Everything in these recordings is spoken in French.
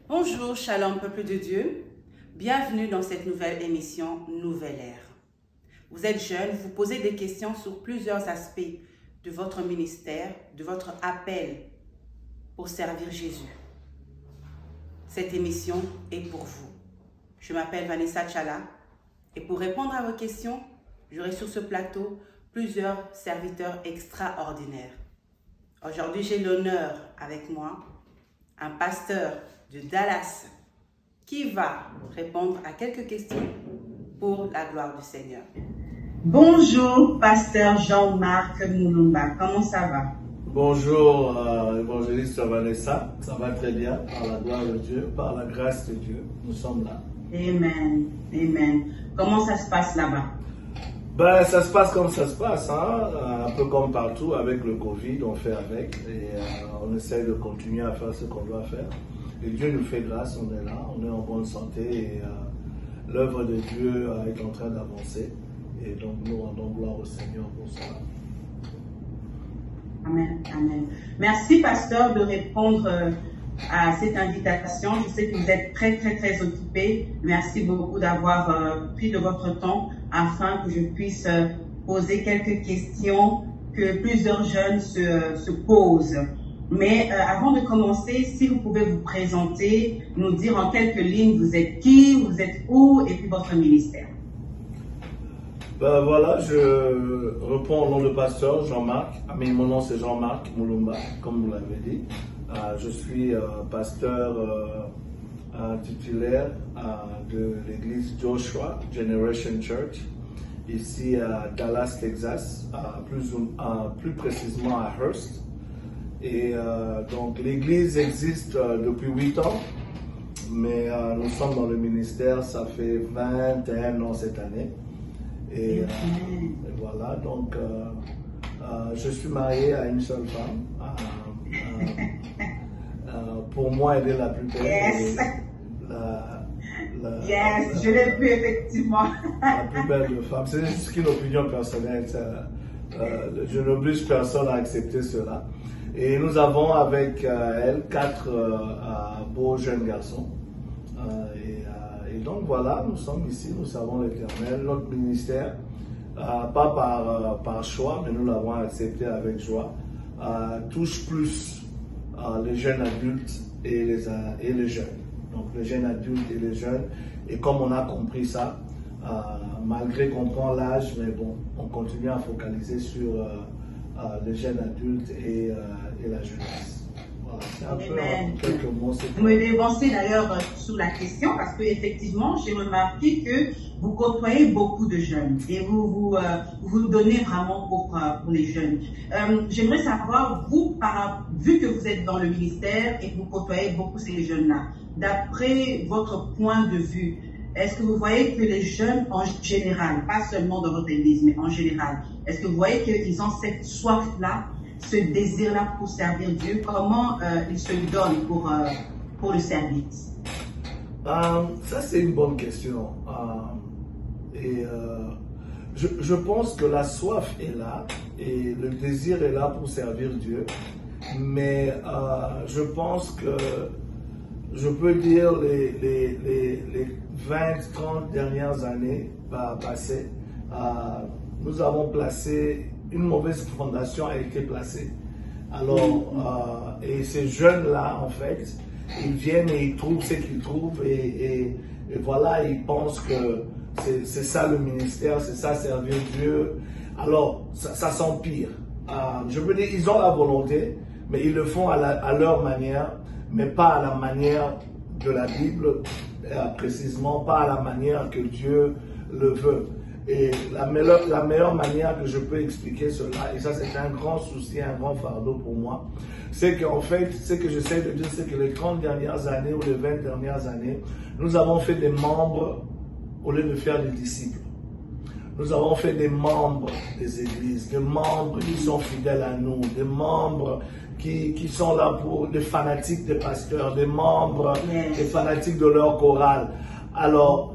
Bonjour, shalom peuple de Dieu. Bienvenue dans cette nouvelle émission Nouvelle Ère. Vous êtes jeune, vous posez des questions sur plusieurs aspects de votre ministère, de votre appel pour servir Jésus. Cette émission est pour vous. Je m'appelle Vanessa Tchala et pour répondre à vos questions, j'aurai sur ce plateau plusieurs serviteurs extraordinaires. Aujourd'hui, j'ai l'honneur avec moi, un pasteur de Dallas qui va répondre à quelques questions pour la gloire du Seigneur. Bonjour, pasteur Jean-Marc Moulumba, comment ça va? Bonjour, évangéliste Vanessa, ça va très bien, par la gloire de Dieu, par la grâce de Dieu, nous sommes là. Amen, amen. Comment ça se passe là-bas? Ben, ça se passe comme ça se passe, hein? Un peu comme partout, avec le Covid, on fait avec, et on essaie de continuer à faire ce qu'on doit faire. Et Dieu nous fait grâce, on est là, on est en bonne santé, et l'œuvre de Dieu est en train d'avancer, et donc nous rendons gloire au Seigneur pour cela. Amen, amen. Merci, pasteur, de répondre à cette invitation. Je sais que vous êtes très occupé. Merci beaucoup d'avoir pris de votre temps afin que je puisse poser quelques questions que plusieurs jeunes se posent. Mais avant de commencer, si vous pouvez vous présenter, nous dire en quelques lignes, vous êtes qui, vous êtes où et puis votre ministère. Ben voilà, je réponds au nom de pasteur Jean-Marc. Mais mon nom c'est Jean-Marc Moulumba, comme vous l'avez dit. Je suis pasteur titulaire de l'église Joshua Generation Church, ici à Dallas, Texas, plus précisément à Hearst. Et donc l'église existe depuis 8 ans, mais nous sommes dans le ministère, ça fait 21 ans cette année. Et voilà, donc je suis marié à une seule femme. Pour moi, elle est la plus belle. Yes, je l'ai vu effectivement. La plus belle de femmes. C'est juste une opinion personnelle. Je n'oblige personne à accepter cela. Et nous avons avec elle 4 beaux jeunes garçons. Et donc voilà, nous sommes ici, nous savons l'Éternel. Notre ministère, pas par choix, mais nous l'avons accepté avec joie, touche plus les jeunes adultes et les jeunes. Donc les jeunes adultes et les jeunes. Et comme on a compris ça, malgré qu'on prend l'âge, mais bon, on continue à focaliser sur les jeunes adultes et la jeunesse. Voilà, c'est un peu en quelques mots. Vous me devancez d'ailleurs sur la question parce qu'effectivement, j'ai remarqué que vous côtoyez beaucoup de jeunes et vous donnez vraiment pour les jeunes. J'aimerais savoir, vous, vu que vous êtes dans le ministère et que vous côtoyez beaucoup ces jeunes-là, d'après votre point de vue, est-ce que vous voyez que les jeunes en général, pas seulement dans votre église, mais en général, est-ce que vous voyez qu'ils ont cette soif-là, ce désir-là pour servir Dieu? Comment ils se donnent pour le service? Ça, c'est une bonne question. Je pense que la soif est là et le désir est là pour servir Dieu. Mais je pense que je peux dire les 20-30 dernières années passées, nous avons placé, une mauvaise fondation a été placée. Alors, et ces jeunes-là, en fait, ils viennent et ils trouvent ce qu'ils trouvent et voilà, ils pensent que c'est ça le ministère, c'est ça servir Dieu. Alors, ça s'empire. Je veux dire, ils ont la volonté, mais ils le font à leur manière, mais pas à la manière de la Bible, précisément, pas à la manière que Dieu le veut. Et la meilleure manière que je peux expliquer cela, et ça c'est un grand souci, un grand fardeau pour moi, c'est qu'en fait, ce que j'essaie de dire, c'est que les 30 dernières années ou les 20 dernières années, nous avons fait des membres au lieu de faire des disciples. Nous avons fait des membres des églises, des membres qui sont fidèles à nous, des membres qui sont là pour des fanatiques des pasteurs, des membres, des fanatiques de leur chorale. Alors,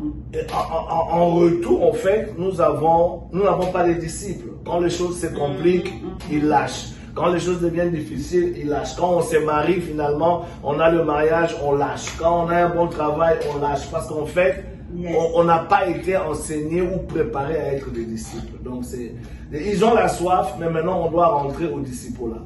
en retour, en fait, nous n'avons pas de disciples. Quand les choses se compliquent, ils lâchent. Quand les choses deviennent difficiles, ils lâchent. Quand on se marie, finalement, on a le mariage, on lâche. Quand on a un bon travail, on lâche. Parce qu'en fait, on n'a pas été enseigné ou préparé à être des disciples. Donc, ils ont la soif, mais maintenant, on doit rentrer au disciple-là.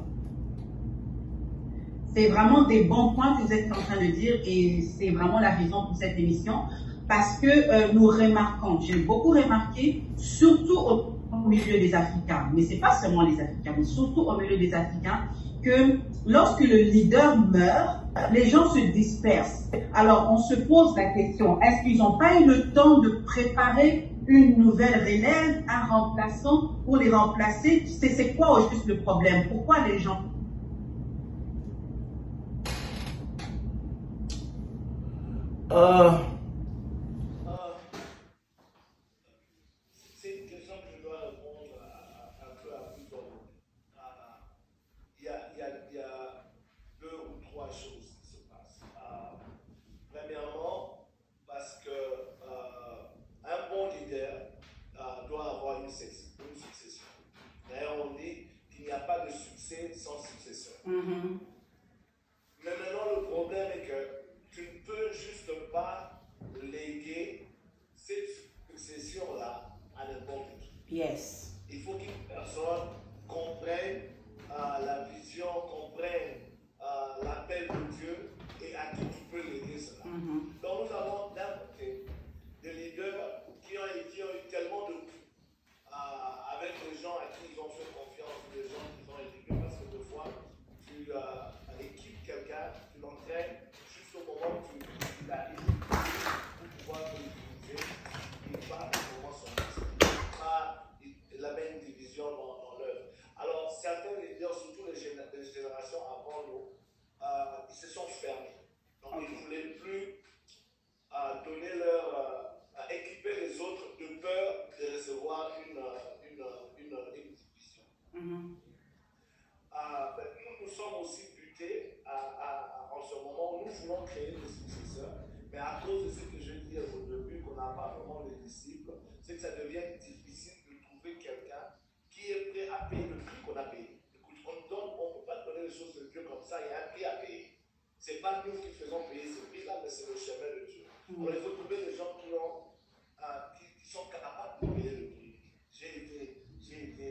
C'est vraiment des bons points que vous êtes en train de dire et c'est vraiment la raison pour cette émission. Parce que nous remarquons, j'ai beaucoup remarqué, surtout au milieu des Africains, mais ce n'est pas seulement les Africains, mais surtout au milieu des Africains, que lorsque le leader meurt, les gens se dispersent. Alors on se pose la question, est-ce qu'ils n'ont pas eu le temps de préparer une nouvelle relève, un remplaçant pour les remplacer? C'est quoi au juste le problème? Pourquoi les gens... C'est une question que je dois répondre un peu à plusieurs moments. Il y a deux ou trois choses qui se passent. Premièrement, parce que un bon leader doit avoir une succession. D'ailleurs, on dit qu'il n'y a pas de succès sans successeur. Mais maintenant, le problème est que tu ne peux juste pas léguer cette succession-là à n'importe qui. Yes. Il faut qu'une personne comprenne la vision, comprenne l'appel de Dieu et à qui tu peux léguer cela. Donc nous avons d'un côté des leaders qui ont eu tellement de coups avec les gens à qui ils ont fait confiance, des gens qui ont élevé, parce que des fois tu équipes quelqu'un, tu l'entraînes jusqu'au moment où tu arrives pour pouvoir l'utiliser, il va comment son la même division dans l'œuvre. Alors, certains leaders, surtout les générations avant nous, ils se sont fermés. Donc, ils ne voulaient plus donner équiper les autres de peur de recevoir une division. Nous sommes aussi butés en ce moment où nous voulons créer des successeurs, mais à cause de ce que je disais au début, qu'on n'a pas vraiment de disciples, c'est que ça devient difficile de trouver quelqu'un qui est prêt à payer le prix qu'on a payé. Écoute, on ne peut pas donner les choses de Dieu comme ça, il y a un prix à payer. Ce n'est pas nous qui faisons payer ce prix-là, mais c'est le chemin de Dieu. Alors il faut trouver des gens qui sont capables de payer le prix. J'ai été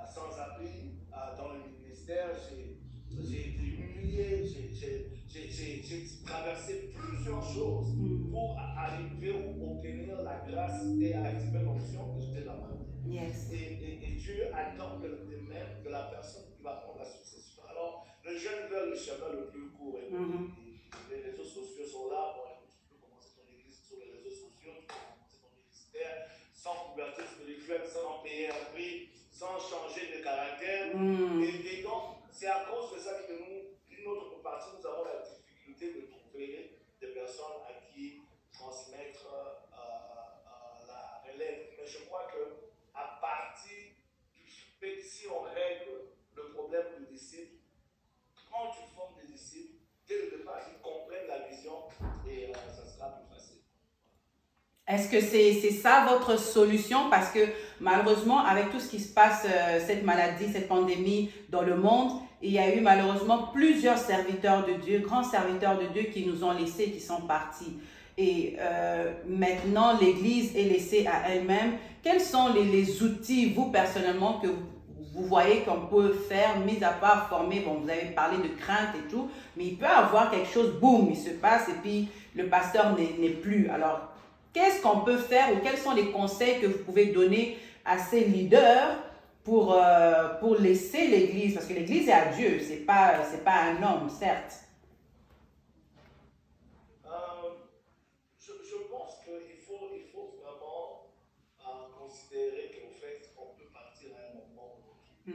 sans abri dans le ministère, j'ai été humilié, j'ai traversé plusieurs choses pour arriver ou obtenir la grâce et activer l'onction que j'étais là-bas. Yes. Et Dieu attend de même de la personne qui va prendre la succession. Alors, les jeunes veulent le chemin le plus court. Et les réseaux sociaux sont là. Bon, tu peux commencer ton église sur les réseaux sociaux, tu peux commencer ton ministère sans couverture spirituelle, sans payer un prix, sans changer de caractère. Et donc, c'est à cause de ça que nous, d'une autre partie, nous avons la difficulté de trouver des personnes à qui transmettre la relève. Mais je crois que à partir du fait que si on règle le problème du disciple, quand tu formes des disciples, dès le départ, ils comprennent la vision et ça sera plus facile. Est-ce que c'est ça votre solution? Parce que malheureusement, avec tout ce qui se passe, cette maladie, cette pandémie dans le monde, il y a eu malheureusement plusieurs serviteurs de Dieu, grands serviteurs de Dieu qui nous ont laissés, qui sont partis. Et maintenant, l'Église est laissée à elle-même. Quels sont les outils, vous personnellement, que vous voyez qu'on peut faire, mis à part former? Bon, vous avez parlé de crainte et tout, mais il peut y avoir quelque chose, boum, il se passe et puis le pasteur n'est plus. Alors, qu'est-ce qu'on peut faire ou quels sont les conseils que vous pouvez donner à ces leaders pour laisser l'Église? Parce que l'Église est à Dieu, c'est pas un homme, certes. Je pense qu'il faut vraiment considérer qu'en fait, on peut partir à un moment ou l'autre. Il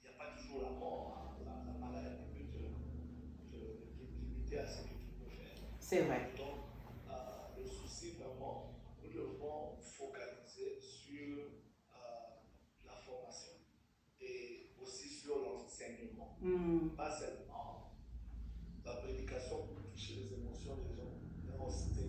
n'y a pas toujours la mort. La maladie peut te limiter à ce que tu peux faire. C'est vrai. Donc, le souci, vraiment, nous devons focaliser sur la formation et aussi sur l'enseignement. Pas seulement la prédication pour toucher les émotions des gens, mais enseigner.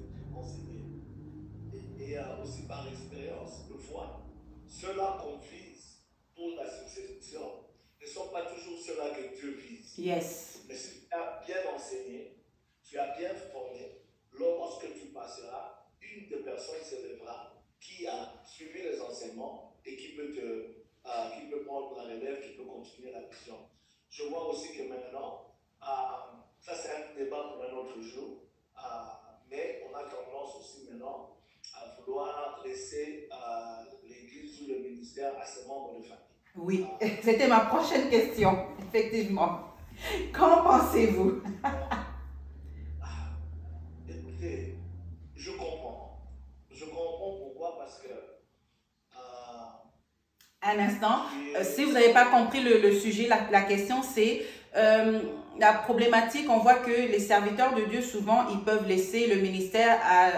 Et aussi par expérience, de voir cela qu'on vise pour la succession. Et ne sont pas toujours ceux-là que Dieu vise. Yes. Mais si tu as bien enseigné, tu as bien formé, lorsque tu passeras, une des personnes s'élèvera qui a suivi les enseignements et qui peut prendre la relève, qui peut continuer la mission. Je vois aussi que maintenant, ça c'est un débat pour un autre jour, mais on a tendance aussi maintenant à vouloir laisser l'église ou le ministère à ses membres de famille. Oui, c'était ma prochaine question, effectivement. Qu'en pensez-vous? Écoutez, je comprends. Je comprends pourquoi, parce que... Un instant, si vous n'avez pas compris le sujet, la question c'est la problématique. On voit que les serviteurs de Dieu, souvent, ils peuvent laisser le ministère à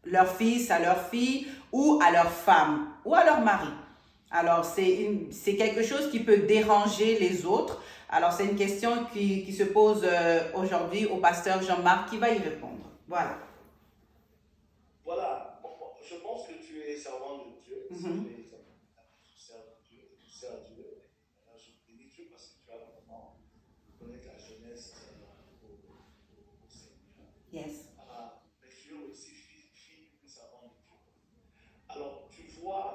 leur fils, à leur fille, ou à leur femme, ou à leur mari. Alors, c'est quelque chose qui peut déranger les autres. Alors, c'est une question qui se pose aujourd'hui au pasteur Jean-Marc qui va y répondre. Voilà. Voilà. Je pense que tu es servant de Dieu. Tu sers Dieu. Je bénis Dieu parce que tu as vraiment donné ta jeunesse au Seigneur. Yes. Mais tu es aussi fille du servant de Dieu. Alors, tu vois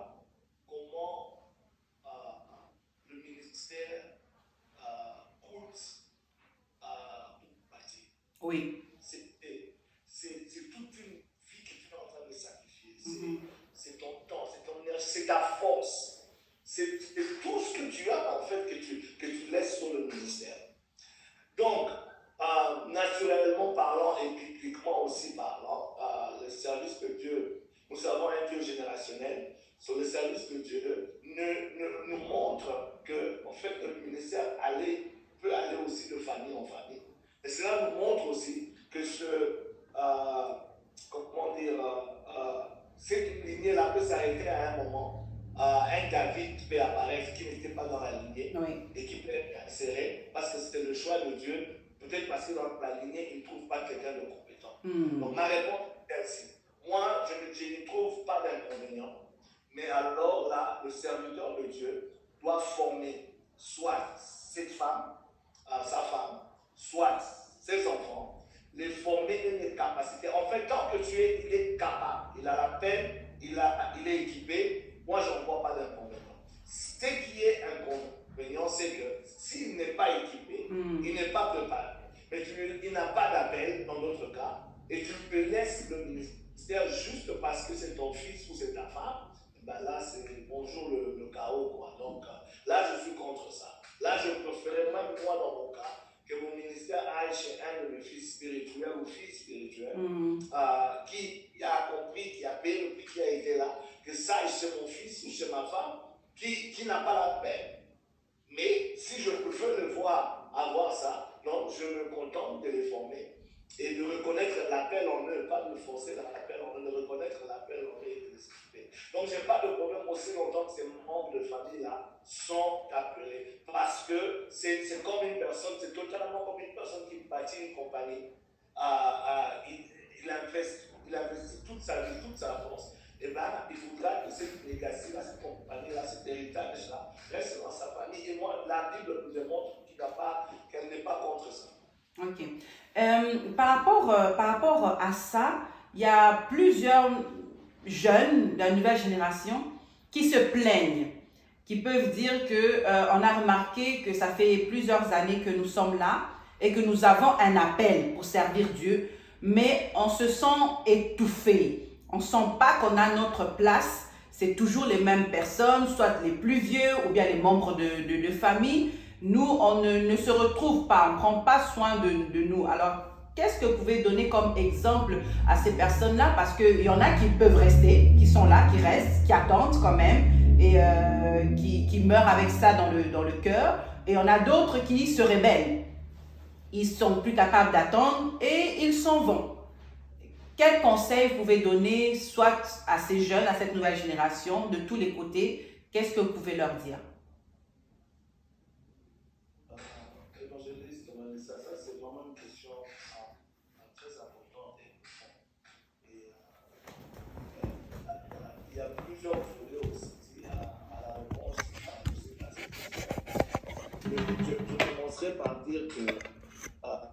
comment le ministère coûte pour bâtir. Oui. C'est toute une vie que tu es en train de sacrifier. C'est ton temps, c'est ton énergie, c'est ta force. C'est tout ce que tu as en fait que tu laisses sur le ministère. Donc, naturellement parlant et bibliquement aussi parlant, le service de Dieu, nous avons un Dieu générationnel. Sur le service de Dieu nous montre que en fait le ministère peut aller aussi de famille en famille. Et cela nous montre aussi que cette lignée-là peut s'arrêter à un moment. Un David peut apparaître qui n'était pas dans la lignée et qui peut être inséré parce que c'était le choix de Dieu, peut-être parce que dans la lignée, il ne trouve pas quelqu'un de compétent. Donc ma réponse est celle-ci. Moi, je n'y trouve pas d'inconvénient, mais alors là, le serviteur de Dieu doit former soit cette femme, sa femme, soit ses enfants, les former et les capacités. En fait, tant que il est capable, il a la peine, il est équipé, moi je ne vois pas d'inconvénient. Ce qui est inconvénient, c'est que s'il n'est pas équipé, il n'est pas préparé, mais il n'a pas d'appel dans d'autres cas, et tu le laisses le ministère juste parce que c'est ton fils ou c'est ta femme, ben là c'est bonjour le chaos, quoi. Donc là je suis contre ça. Là je préférerais même moi dans mon cas que mon ministère aille chez un de mes fils spirituels ou filles spirituelles qui a compris, qui a payé le prix, qui a été là, que ça aille chez mon fils ou chez ma femme qui n'a pas la paix. Mais si je peux le voir avoir ça, donc je me contente de les former et de reconnaître l'appel en eux, pas de forcer l'appel en eux, de reconnaître l'appel en eux et de les équiper. Donc je n'ai pas de problème aussi longtemps que ces membres de famille-là sont appelés. Parce que c'est comme une personne, c'est totalement comme une personne qui bâtit une compagnie. Il investit toute sa vie, toute sa force. Et bien, il faudra que cette legacy-là, cette compagnie-là, cet héritage-là, reste dans sa famille. Et moi, la Bible nous démontre qu'elle n'est pas contre ça. Ok. Par rapport à ça, il y a plusieurs jeunes de la nouvelle génération qui se plaignent, qui peuvent dire qu'on a remarqué que ça fait plusieurs années que nous sommes là et que nous avons un appel pour servir Dieu, mais on se sent étouffé. On ne sent pas qu'on a notre place. C'est toujours les mêmes personnes, soit les plus vieux ou bien les membres de famille. Nous, on ne se retrouve pas, on ne prend pas soin de nous. Alors, qu'est-ce que vous pouvez donner comme exemple à ces personnes-là? Parce qu'il y en a qui peuvent rester, qui sont là, qui restent, qui attendent quand même et qui meurent avec ça dans le cœur. Et on a d'autres qui se rebellent. Ils sont plus capables d'attendre et ils s'en vont. Quel conseil vous pouvez donner soit à ces jeunes, à cette nouvelle génération, de tous les côtés? Qu'est-ce que vous pouvez leur dire? Évangéliste, ça c'est vraiment une question très importante et profonde. Et il y a plusieurs volets aussi à la réponse à toutes ces questions. je commencerai par dire que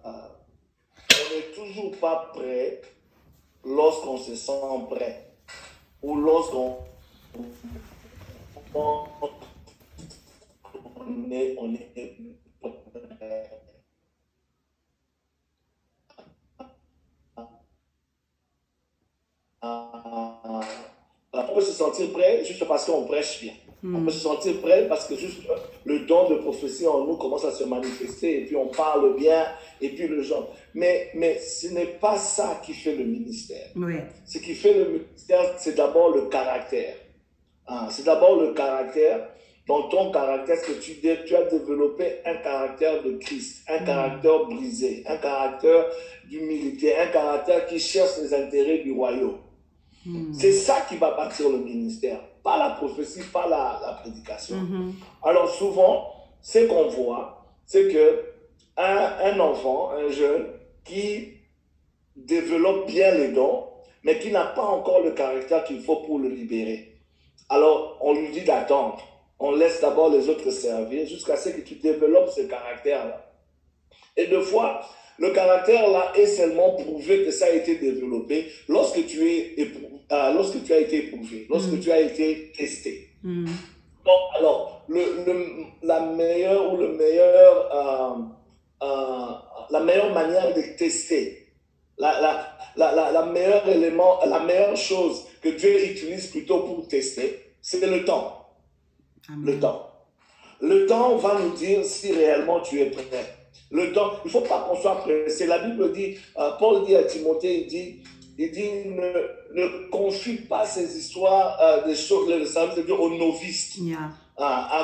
on n'est toujours pas prêt lorsqu'on se sent prêt ou lorsqu'on est prêt. On peut se sentir prêt juste parce qu'on prêche bien. On peut se sentir prêt parce que juste le don de prophétie en nous commence à se manifester et puis on parle bien et puis le genre. Mais ce n'est pas ça qui fait le ministère. Oui. Ce qui fait le ministère, c'est d'abord le caractère. C'est d'abord le caractère. Dans ton caractère, tu as développé un caractère de Christ, un caractère brisé, un caractère d'humilité, un caractère qui cherche les intérêts du royaume. C'est ça qui va bâtir le ministère, pas la prophétie, pas la prédication. Alors souvent, ce qu'on voit, c'est qu'un enfant, un jeune qui développe bien les dons, mais qui n'a pas encore le caractère qu'il faut pour le libérer. Alors on lui dit d'attendre. On laisse d'abord les autres servir jusqu'à ce que tu développes ce caractère-là. Et deux fois, le caractère-là est seulement prouvé que ça a été développé lorsque tu as été éprouvé, lorsque tu as été testé. Donc, alors, la meilleure manière de tester, la meilleure chose que Dieu utilise plutôt pour tester, c'est le temps. Amen. Le temps va nous dire si réellement tu es prêt. Le temps, il ne faut pas qu'on soit pressé. La Bible dit, Paul dit à Timothée, il dit ne confie pas ces histoires de choses, le service de Dieu aux novices.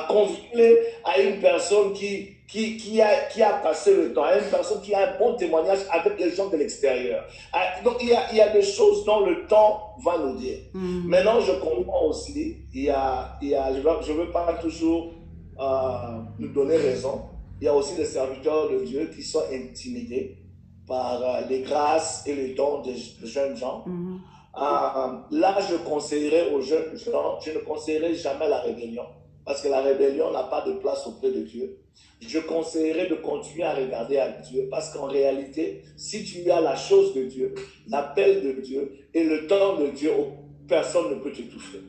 Confie-les à une personne qui a passé le temps, à une personne qui a un bon témoignage avec les gens de l'extérieur. Donc il y a des choses dont le temps va nous dire. Maintenant, je comprends aussi, je ne veux pas toujours nous donner raison. Il y a aussi des serviteurs de Dieu qui sont intimidés par les grâces et les dons des jeunes gens. Là, je conseillerais aux jeunes gens, je ne conseillerais jamais la rébellion, parce que la rébellion n'a pas de place auprès de Dieu. Je conseillerais de continuer à regarder à Dieu, parce qu'en réalité, si tu as la chose de Dieu, l'appel de Dieu et le temps de Dieu, personne ne peut t'étouffer.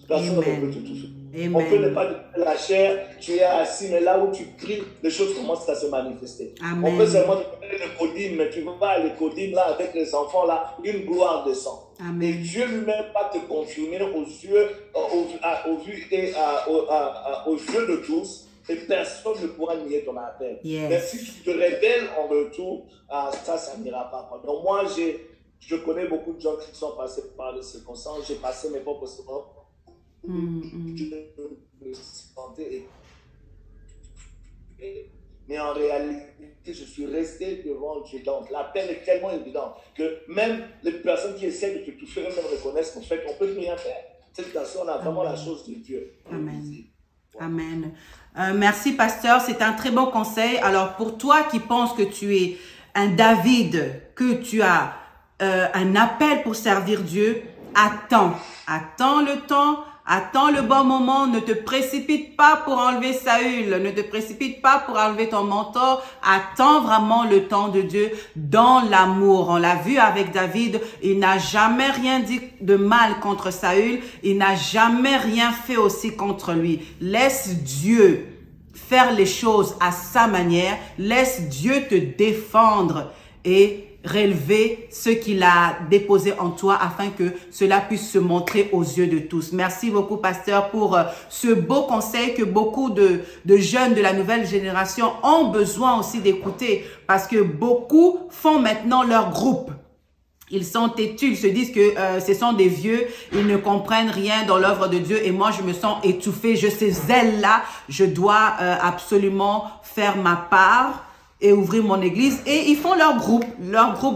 Personne ne peut t'étouffer. On peut ne pas te la chair, tu es assis, mais là où tu pries, les choses commencent à se manifester. Amen. On peut seulement te donner le codim, mais tu ne vas pas à l'écodim là avec les enfants là, une gloire descend. Amen. Et Dieu lui-même va te confirmer aux yeux de tous, et personne ne pourra nier ton appel. Yes. Mais si tu te rébelles en retour, ça n'ira pas. Donc moi, je connais beaucoup de gens qui sont passés par les circonstances, j'ai passé mes propres circonstances. Je me sentais mais en réalité, je suis resté devant Dieu. Donc, l'appel est tellement évident que même les personnes qui essaient de te toucher même reconnaissent qu'en fait, on ne peut plus rien faire. Cette personne, on a vraiment la chose de Dieu. Amen. Ouais. Amen. Merci, pasteur. C'est un très bon conseil. Alors, pour toi qui penses que tu es un David, que tu as un appel pour servir Dieu, attends. Attends le temps. Attends le bon moment, ne te précipite pas pour enlever Saül, ne te précipite pas pour enlever ton mentor, attends vraiment le temps de Dieu dans l'amour. On l'a vu avec David, il n'a jamais rien dit de mal contre Saül, il n'a jamais rien fait aussi contre lui. Laisse Dieu faire les choses à sa manière, laisse Dieu te défendre et relever ce qu'il a déposé en toi afin que cela puisse se montrer aux yeux de tous. Merci beaucoup, pasteur, pour ce beau conseil que beaucoup de jeunes de la nouvelle génération ont besoin aussi d'écouter parce que beaucoup font maintenant leur groupe. Ils sont têtus, ils se disent que ce sont des vieux, ils ne comprennent rien dans l'œuvre de Dieu et moi je me sens étouffée, je sais zèle-là, je dois absolument faire ma part et ouvrir mon église et ils font leur groupe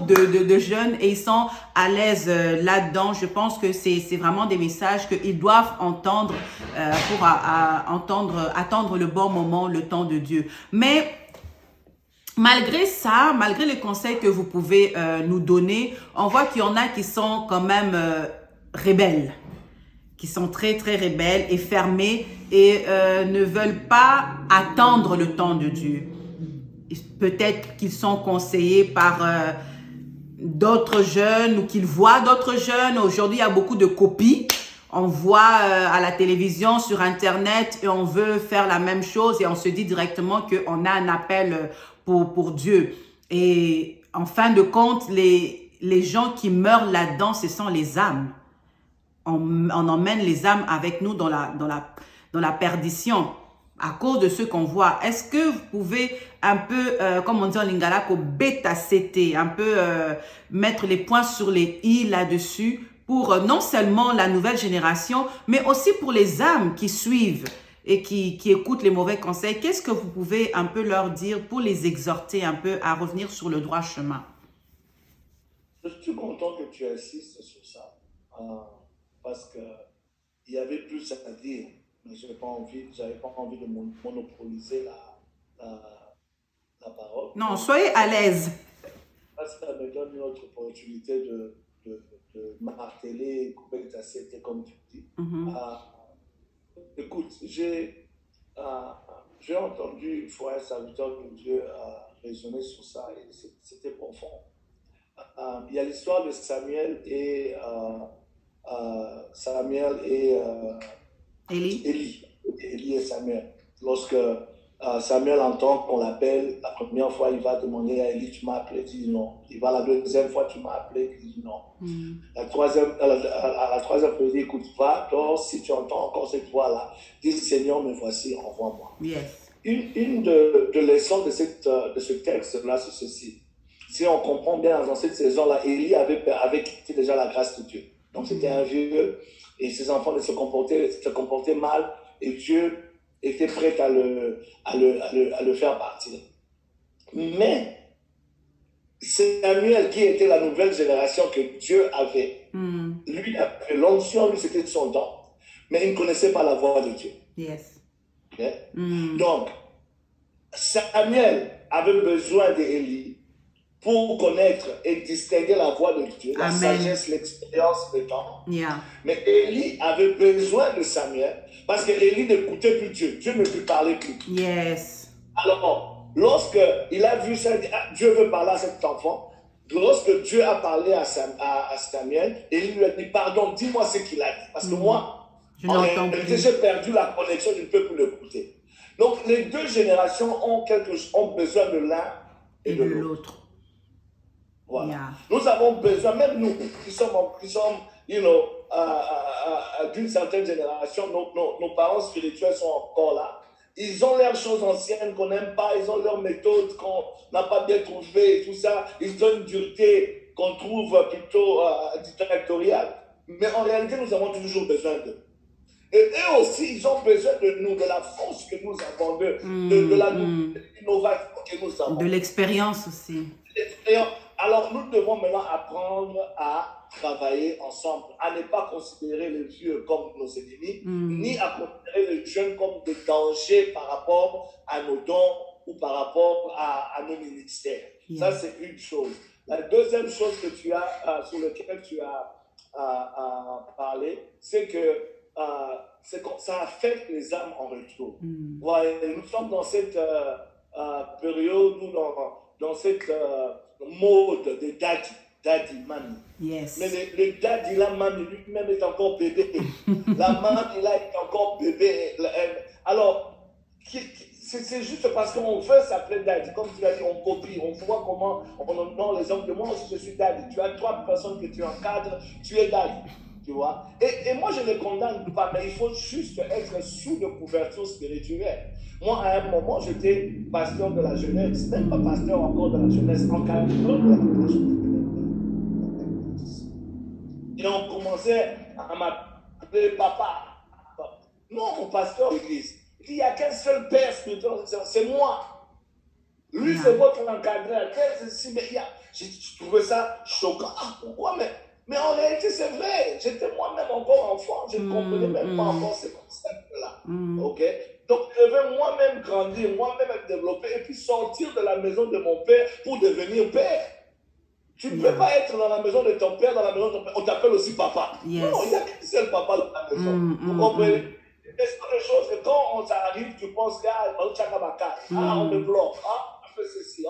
de jeunes et ils sont à l'aise là-dedans. Je pense que c'est vraiment des messages qu'ils doivent entendre pour attendre le bon moment, le temps de Dieu. Mais malgré ça, malgré les conseils que vous pouvez nous donner, on voit qu'il y en a qui sont quand même rebelles, qui sont très, très rebelles et fermés et ne veulent pas attendre le temps de Dieu. Peut-être qu'ils sont conseillés par d'autres jeunes ou qu'ils voient d'autres jeunes. Aujourd'hui, il y a beaucoup de copies. On voit à la télévision, sur Internet, et on veut faire la même chose et on se dit directement qu'on a un appel pour Dieu. Et en fin de compte, les gens qui meurent là-dedans, ce sont les âmes. On emmène les âmes avec nous dans la perdition à cause de ce qu'on voit. Est-ce que vous pouvez un peu, comme on dit en lingala, bêta-céter, un peu mettre les points sur les i là-dessus pour non seulement la nouvelle génération, mais aussi pour les âmes qui suivent et qui écoutent les mauvais conseils? Qu'est-ce que vous pouvez un peu leur dire pour les exhorter un peu à revenir sur le droit chemin? Je suis content que tu insistes sur ça, parce qu'il y avait plus à dire, mais je n'avais pas envie de monopoliser la parole. Non, soyez à l'aise. Parce que ça me donne une autre opportunité de marteler, couper les assiettes, comme tu dis. Écoute, j'ai entendu une fois un serviteur de Dieu raisonner sur ça et c'était profond. Il y a l'histoire de Samuel et Élie et Samuel. Lorsque Samuel entend qu'on l'appelle, la première fois, il va demander à Élie, tu m'as appelé, il dit non. Il va la deuxième fois, tu m'as appelé, il dit non. La troisième fois, il dit, écoute, va, toi, si tu entends encore cette voix-là, dis, Seigneur, me voici, envoie-moi. Yes. Une de leçons de ce texte-là, c'est ceci. Si on comprend bien, dans cette saison-là, Élie avait quitté déjà la grâce de Dieu. Donc, c'était un vieux et ses enfants se comportaient mal et Dieu était prêt à le faire partir. Mais Samuel, qui était la nouvelle génération que Dieu avait, lui avait l'onction, lui c'était de son temps, mais il ne connaissait pas la voix de Dieu. Yes. Okay? Donc, Samuel avait besoin d'Élie pour connaître et distinguer la voix de Dieu, la sagesse, l'expérience, le temps. Yeah. Mais Élie avait besoin de Samuel parce que Élie n'écoutait plus Dieu. Dieu ne lui parlait plus. Yes. Alors, lorsqu'il a vu ça, Dieu veut parler à cet enfant, lorsque Dieu a parlé à Samuel, Élie lui a dit, pardon, dis-moi ce qu'il a dit. Parce que moi, j'ai perdu la connexion, je ne peux plus l'écouter. Donc, les deux générations ont besoin de l'un et de l'autre. Voilà. Yeah. Nous avons besoin, même nous qui sommes d'une certaine génération, nos parents spirituels sont encore là. Ils ont leurs choses anciennes qu'on n'aime pas, ils ont leurs méthodes qu'on n'a pas bien trouvées et tout ça. Ils ont une dureté qu'on trouve plutôt dictatoriale. Mais en réalité, nous avons toujours besoin d'eux. Et eux aussi, ils ont besoin de nous, de la force que nous avons, de l'innovation que nous avons. De l'expérience aussi. Alors, nous devons maintenant apprendre à travailler ensemble, à ne pas considérer les vieux comme nos ennemis, ni à considérer les jeunes comme des dangers par rapport à nos dons ou par rapport à nos ministères. Yeah. Ça, c'est une chose. La deuxième chose que tu as, sur laquelle tu as parlé, c'est que ça affecte les âmes en retour. Ouais, nous sommes dans cette période où dans cette mode de daddy, mamie. Yes. Mais le daddy, la mamie, lui-même est encore bébé. La mamie, là, est encore bébé. Alors, c'est juste parce qu'on veut s'appeler daddy. Comme tu l'as dit, on copie, on voit comment on donne l'exemple de moi aussi, je suis daddy. Tu as 3 personnes que tu encadres, tu es daddy. Tu vois? Et moi, je ne les condamne pas, mais il faut juste être sous de couverture spirituelle. Moi, à un moment, j'étais pasteur de la jeunesse, même pas pasteur encore de la jeunesse, encadreur de la jeunesse. Et on commençait à m'appeler papa. Non, mon pasteur d'église. Il n'y a qu'un seul père spirituel, c'est moi. Lui, c'est votre encadreur. J'ai trouvé ça choquant. Ah, pourquoi? Mais en réalité, c'est vrai. J'étais moi-même encore enfant. Je ne comprenais même pas encore ces concepts-là. OK? Donc, je veux moi-même grandir, moi-même être développé et puis sortir de la maison de mon père pour devenir père. Tu ne peux pas être dans la maison de ton père, dans la maison de ton père. On t'appelle aussi papa. Yes. Non, il n'y a qu'un seul papa dans la maison. Vous comprenez? C'est pas des choses que quand ça arrive, tu penses on me bloque, on fait ceci,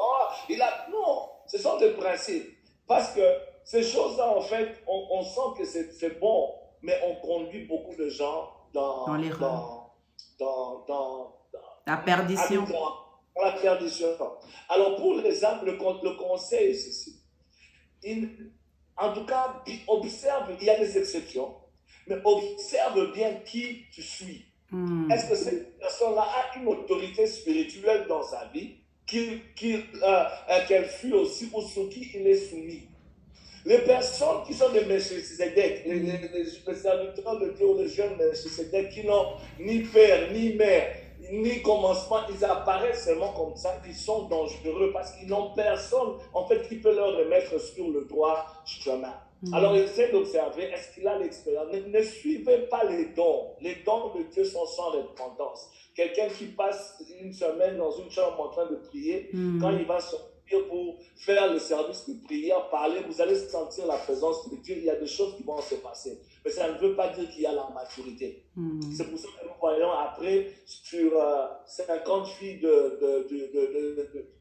Non, ce sont des principes. Parce que ces choses-là, en fait, on sent que c'est bon, mais on conduit beaucoup de gens dans l'erreur. Dans La perdition. Dans la perdition. Alors, pour les âmes, le conseil est ceci. En tout cas, observe, il y a des exceptions, mais observe bien qui tu suis. Est-ce que cette personne-là a une autorité spirituelle dans sa vie qu'elle fuit aussi ou sur qui il est soumis? Les personnes qui sont des Melchisedec, les serviteurs de Dieu ou les jeunes Melchisedec qui n'ont ni père, ni mère, ni commencement, ils apparaissent seulement comme ça, ils sont dangereux parce qu'ils n'ont personne en fait qui peut leur remettre sur le droit chemin. Alors essayez d'observer, est-ce qu'il a l'expérience? Ne suivez pas les dons. Les dons de Dieu sont sans repentance. Quelqu'un qui passe une semaine dans une chambre en train de prier, quand il va sortir pour faire le service de prière, parler, vous allez sentir la présence de Dieu. Il y a des choses qui vont se passer. Mais ça ne veut pas dire qu'il y a la maturité. C'est pour ça que nous voyons après, sur 50 filles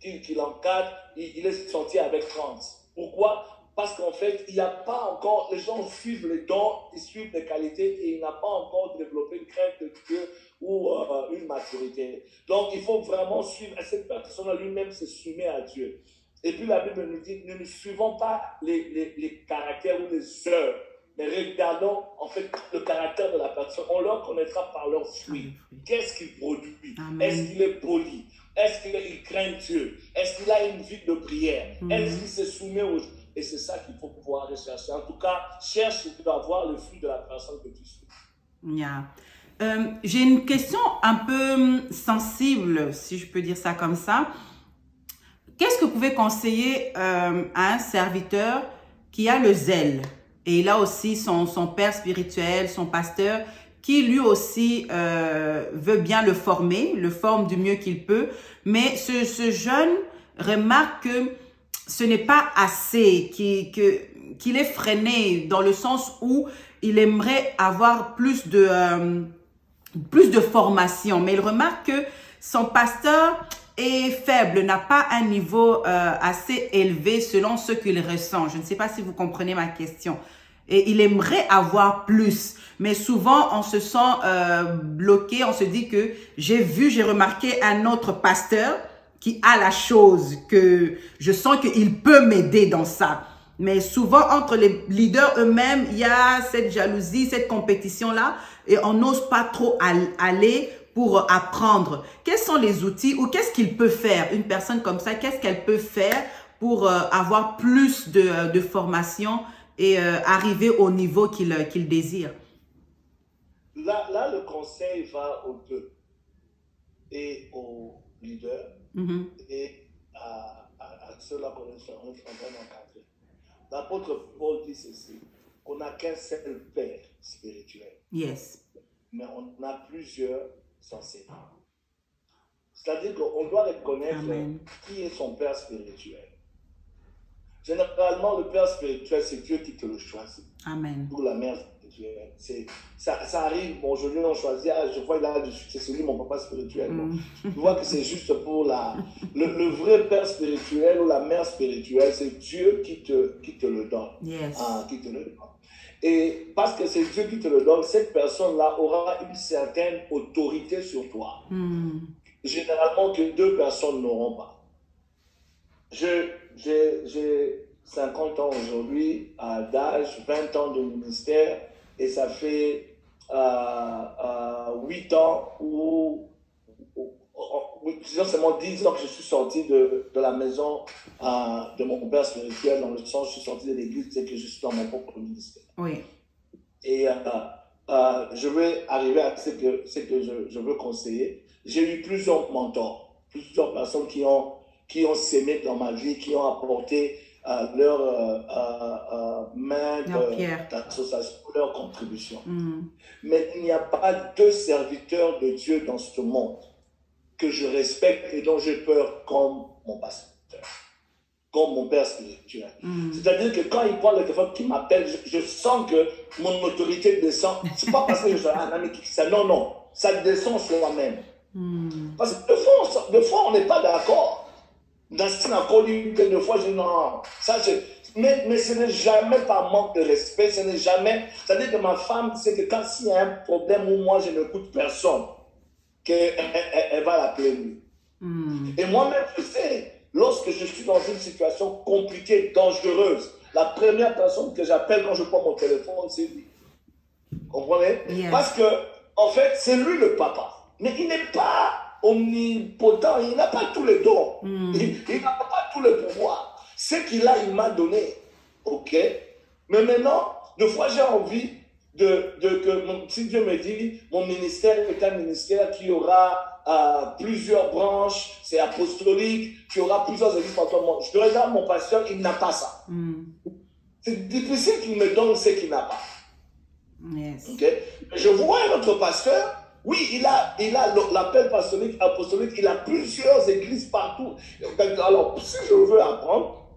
qui l'encadrent, il est sorti avec 30. Pourquoi? Parce qu'en fait, il n'y a pas encore, les gens suivent les dons, ils suivent les qualités et il n'a pas encore développé une crainte de Dieu ou une maturité. Donc, il faut vraiment suivre, et cette personne lui-même se soumet à Dieu. Et puis la Bible nous dit, ne suivons pas les caractères ou les œuvres, mais regardons en fait le caractère de la personne. On leur connaîtra par leurs fruits. Qu'est-ce qu'il produit? Est-ce qu'il est poli? Est-ce qu'il craint Dieu? Est-ce qu'il a une vie de prière? Est-ce qu'il se soumet aux... Et c'est ça qu'il faut pouvoir rechercher. En tout cas, cherche d'avoir le fruit de la personne que tu suis. J'ai une question un peu sensible, si je peux dire ça comme ça. Qu'est-ce que vous pouvez conseiller à un serviteur qui a le zèle et il a aussi son père spirituel, son pasteur, qui lui aussi veut bien le former, le forme du mieux qu'il peut, mais ce jeune remarque que ce n'est pas assez, qu'il est freiné dans le sens où il aimerait avoir plus de formation. Mais il remarque que son pasteur est faible, n'a pas un niveau assez élevé selon ce qu'il ressent. Je ne sais pas si vous comprenez ma question. Et il aimerait avoir plus. Mais souvent, on se sent bloqué. On se dit que j'ai remarqué un autre pasteur qui a la chose, que je sens qu'il peut m'aider dans ça. Mais souvent, entre les leaders eux-mêmes, il y a cette jalousie, cette compétition-là, et on n'ose pas trop aller pour apprendre. Quels sont les outils ou qu'est-ce qu'il peut faire? Une personne comme ça, qu'est-ce qu'elle peut faire pour avoir plus de formation et arriver au niveau qu'il désire? Là, le conseil va aux deux, et aux leaders, et à ceux-là qu'on est en train d'encadrer. L'apôtre Paul dit ceci, qu'on n'a qu'un seul père spirituel. Yes. Mais on a plusieurs enseignants. C'est-à-dire qu'on doit reconnaître qui est son père spirituel. Généralement, le père spirituel, c'est Dieu qui te le choisit. Amen. Pour la mère spirituelle. Ça arrive, bon, aujourd'hui on choisit, je vois là, c'est celui mon papa spirituel. Je vois que c'est juste pour le vrai père spirituel ou la mère spirituelle, c'est Dieu qui te le donne. Yes. Qui te le donne. Et parce que c'est Dieu qui te le donne, cette personne-là aura une certaine autorité sur toi. Généralement, que deux personnes n'auront pas. J'ai 50 ans aujourd'hui d'âge, 20 ans de ministère, et ça fait 8 ans disons seulement 10 ans que je suis sorti de la maison de mon père spirituel, dans le sens où je suis sorti de l'église, c'est que je suis dans mon propre ministère. Oui. Et je vais arriver à ce que je veux conseiller. J'ai eu plusieurs mentors, plusieurs personnes qui ont sémé dans ma vie, qui ont apporté leur main d'association, leur contribution. Mais il n'y a pas deux serviteurs de Dieu dans ce monde que je respecte et dont j'ai peur comme mon pasteur. comme mon père spirituel. C'est-à-dire que quand il prend le téléphone, qu'il m'appelle, je sens que mon autorité descend. C'est pas parce que je suis un ami qui ça. Non, non. Ça descend sur moi-même. Parce que de fois, on n'est pas d'accord. Dans ce accord, des fois, je dis non. Ça, mais ce n'est jamais par manque de respect. Ce n'est jamais. C'est-à-dire que ma femme sait que quand s'il y a un problème où moi, je n'écoute personne, qu'elle va l'appeler lui. Et moi-même, je sais. Lorsque je suis dans une situation compliquée, dangereuse, la première personne que j'appelle quand je prends mon téléphone, c'est lui. Vous comprenez? Yes. Parce que, en fait, c'est lui le papa. Mais il n'est pas omnipotent, il n'a pas tous les dons. Il n'a pas tous les pouvoirs. Ce qu'il a, il m'a donné. OK? Mais maintenant, des fois, j'ai envie si Dieu me dit, mon ministère est un ministère qui aura plusieurs branches, c'est apostolique, qui aura plusieurs églises par tout le monde. Je regarde mon pasteur, il n'a pas ça. C'est difficile qu'il me donne ce qu'il n'a pas. Yes. Okay? Je vois un autre pasteur, oui, il a l'appel apostolique, il a plusieurs églises partout. Alors, si je veux apprendre,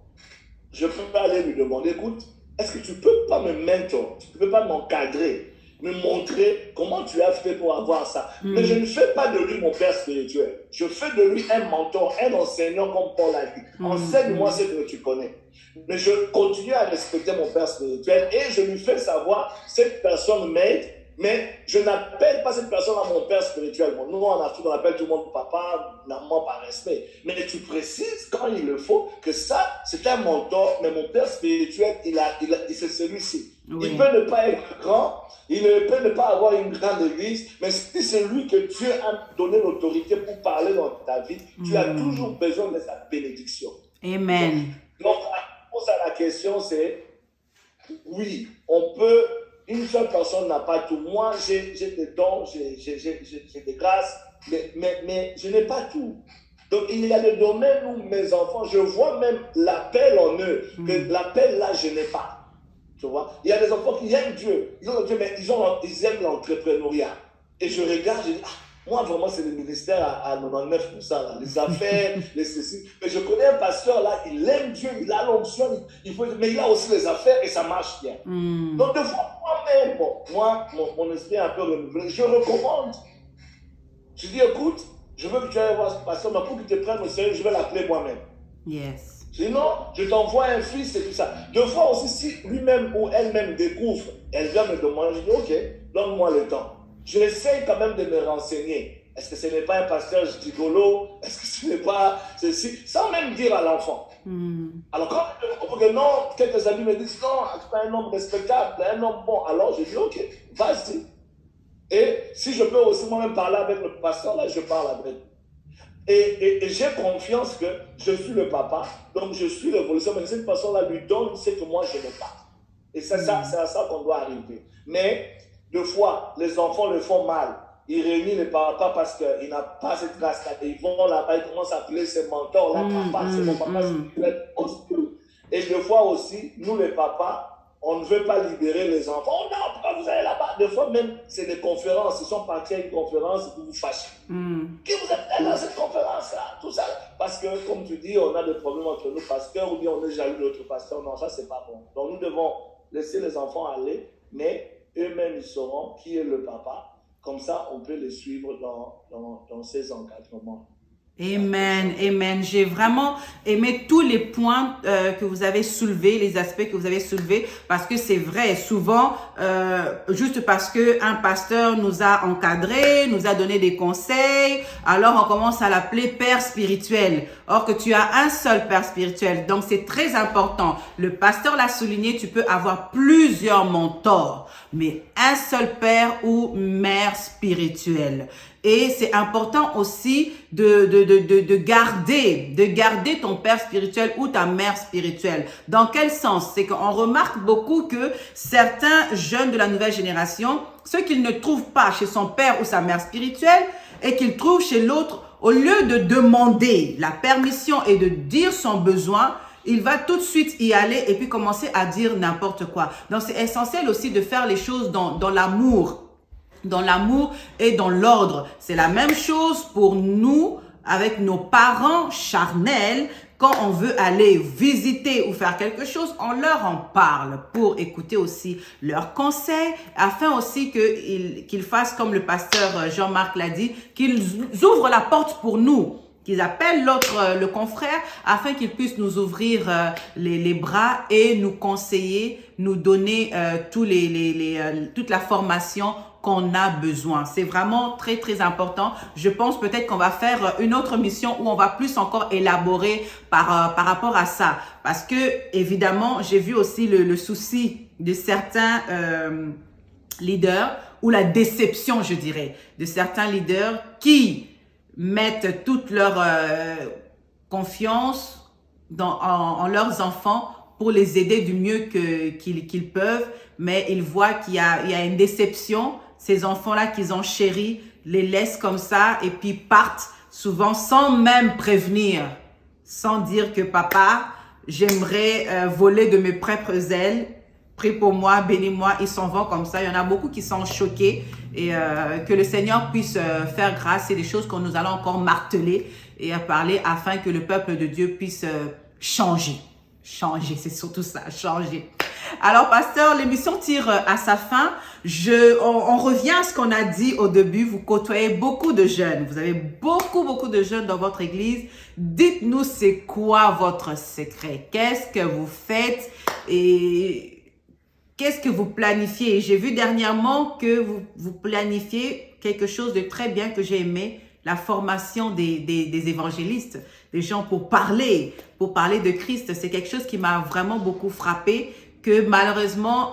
je peux aller lui demander, écoute, est-ce que tu ne peux pas me mentor, tu ne peux pas m'encadrer, me montrer comment tu as fait pour avoir ça. Mais je ne fais pas de lui mon père spirituel. Je fais de lui un mentor, un enseignant comme Paul a dit. Enseigne-moi ce que tu connais. Mais je continue à respecter mon père spirituel et je lui fais savoir, cette personne m'aide, mais je n'appelle pas cette personne à mon père spirituel. Bon, nous, on appelle tout le monde papa, maman par respect. Mais tu précises, quand il le faut, que ça, c'est un mentor, mais mon père spirituel, c'est celui-ci. Oui. Il peut ne pas être grand, il peut ne pas avoir une grande église, mais si c'est lui que Dieu a donné l'autorité pour parler dans ta vie, tu as toujours besoin de sa bénédiction. Amen. Donc, la réponse à la question, c'est oui, on peut. Une seule personne n'a pas tout. Moi, j'ai des dons, j'ai des grâces, mais je n'ai pas tout. Donc, il y a des domaines où mes enfants, je vois même l'appel en eux, que l'appel là, je n'ai pas. Tu vois? Il y a des enfants qui aiment Dieu. Ils ont Dieu, mais ils aiment l'entrepreneuriat. Et je regarde, je dis, moi, vraiment, c'est le ministère à 99%, là. Les affaires, les ceci. Mais je connais un pasteur, là, il aime Dieu, il a l'onction, mais il a aussi les affaires et ça marche bien. Donc, de fois, moi-même, mon esprit est un peu renouvelé. Je recommande. Je dis, écoute, je veux que tu ailles voir ce pasteur, mais pour qu'il te prenne au sérieux, je vais l'appeler moi-même. Yes. Sinon, je t'envoie un fils et tout ça. Deux fois aussi, si lui-même ou elle-même découvre, elle vient me demander, je dis, ok, donne-moi le temps. J'essaie quand même de me renseigner. Est-ce que ce n'est pas un pasteur gigolo? Est-ce que ce n'est pas ceci? Sans même dire à l'enfant. Alors, quand non, quelques amis me disent, non, c'est pas un homme respectable, un homme bon. Alors, je dis, ok, vas-y. Et si je peux aussi moi-même parler avec le pasteur, là, je parle avec lui. Et j'ai confiance que je suis le papa, donc je suis l'évolution, mais cette personne-là lui donne ce que moi je n'ai pas. Et c'est à ça qu'on doit arriver. Mais, deux fois, les enfants le font mal. Ils réunissent les papas parce qu'ils n'ont pas cette grâce-là. Ils vont là-bas, ils commencent à appeler ces mentors-là, papa, c'est mon papa, et deux fois aussi, nous les papas, on ne veut pas libérer les enfants. Oh non, pourquoi vous allez là-bas? Des fois même, c'est des conférences. Ils sont partis à une conférence et vous vous fâchez. Qui vous êtes dans cette conférence-là? Tout ça. Parce que, comme tu dis, on a des problèmes entre nous pasteurs ou bien on est jaloux de notre pasteur. Non, ça, c'est pas bon. Donc, nous devons laisser les enfants aller, mais eux-mêmes, ils sauront qui est le papa. Comme ça, on peut les suivre dans ces encadrements. Amen, amen. J'ai vraiment aimé tous les points que vous avez soulevés, les aspects que vous avez soulevés, parce que c'est vrai, souvent, juste parce que un pasteur nous a encadrés, nous a donné des conseils, alors on commence à l'appeler père spirituel. Or que tu as un seul père spirituel, donc c'est très important. Le pasteur l'a souligné, tu peux avoir plusieurs mentors, mais un seul père ou mère spirituelle. Et c'est important aussi de garder ton père spirituel ou ta mère spirituelle. Dans quel sens? C'est qu'on remarque beaucoup que certains jeunes de la nouvelle génération, ce qu'ils ne trouvent pas chez son père ou sa mère spirituelle et qu'ils trouvent chez l'autre, au lieu de demander la permission et de dire son besoin, il va tout de suite y aller et puis commencer à dire n'importe quoi. Donc c'est essentiel aussi de faire les choses dans l'amour. Dans l'amour et dans l'ordre. C'est la même chose pour nous avec nos parents charnels. quand on veut aller visiter ou faire quelque chose, on leur en parle pour écouter aussi leurs conseils, afin aussi qu'ils fassent comme le pasteur Jean-Marc l'a dit, qu'ils ouvrent la porte pour nous, qu'ils appellent le confrère, afin qu'il puisse nous ouvrir les bras et nous conseiller, nous donner toute la formation qu'on a besoin. C'est vraiment très, très important. Je pense peut-être qu'on va faire une autre mission où on va plus encore élaborer par rapport à ça. Parce que, évidemment, j'ai vu aussi le souci de certains leaders, ou la déception, je dirais, de certains leaders qui mettent toute leur confiance en leurs enfants pour les aider du mieux qu'ils peuvent, mais ils voient qu'il y a une déception. Ces enfants-là qu'ils ont chéris les laissent comme ça et puis partent souvent sans même prévenir, sans dire que papa, j'aimerais voler de mes propres ailes, prie pour moi, bénis-moi. Ils s'en vont comme ça. Il y en a beaucoup qui sont choqués et que le Seigneur puisse faire grâce. C'est des choses que nous allons encore marteler et parler afin que le peuple de Dieu puisse changer. Changer, c'est surtout ça, changer. Alors, pasteur, l'émission tire à sa fin. On revient à ce qu'on a dit au début. Vous côtoyez beaucoup de jeunes. Vous avez beaucoup de jeunes dans votre église. Dites-nous, c'est quoi votre secret? Qu'est-ce que vous faites et qu'est-ce que vous planifiez? J'ai vu dernièrement que vous planifiez quelque chose de très bien que j'ai aimé, la formation des évangélistes, des gens pour parler de Christ. C'est quelque chose qui m'a vraiment beaucoup frappé, que malheureusement,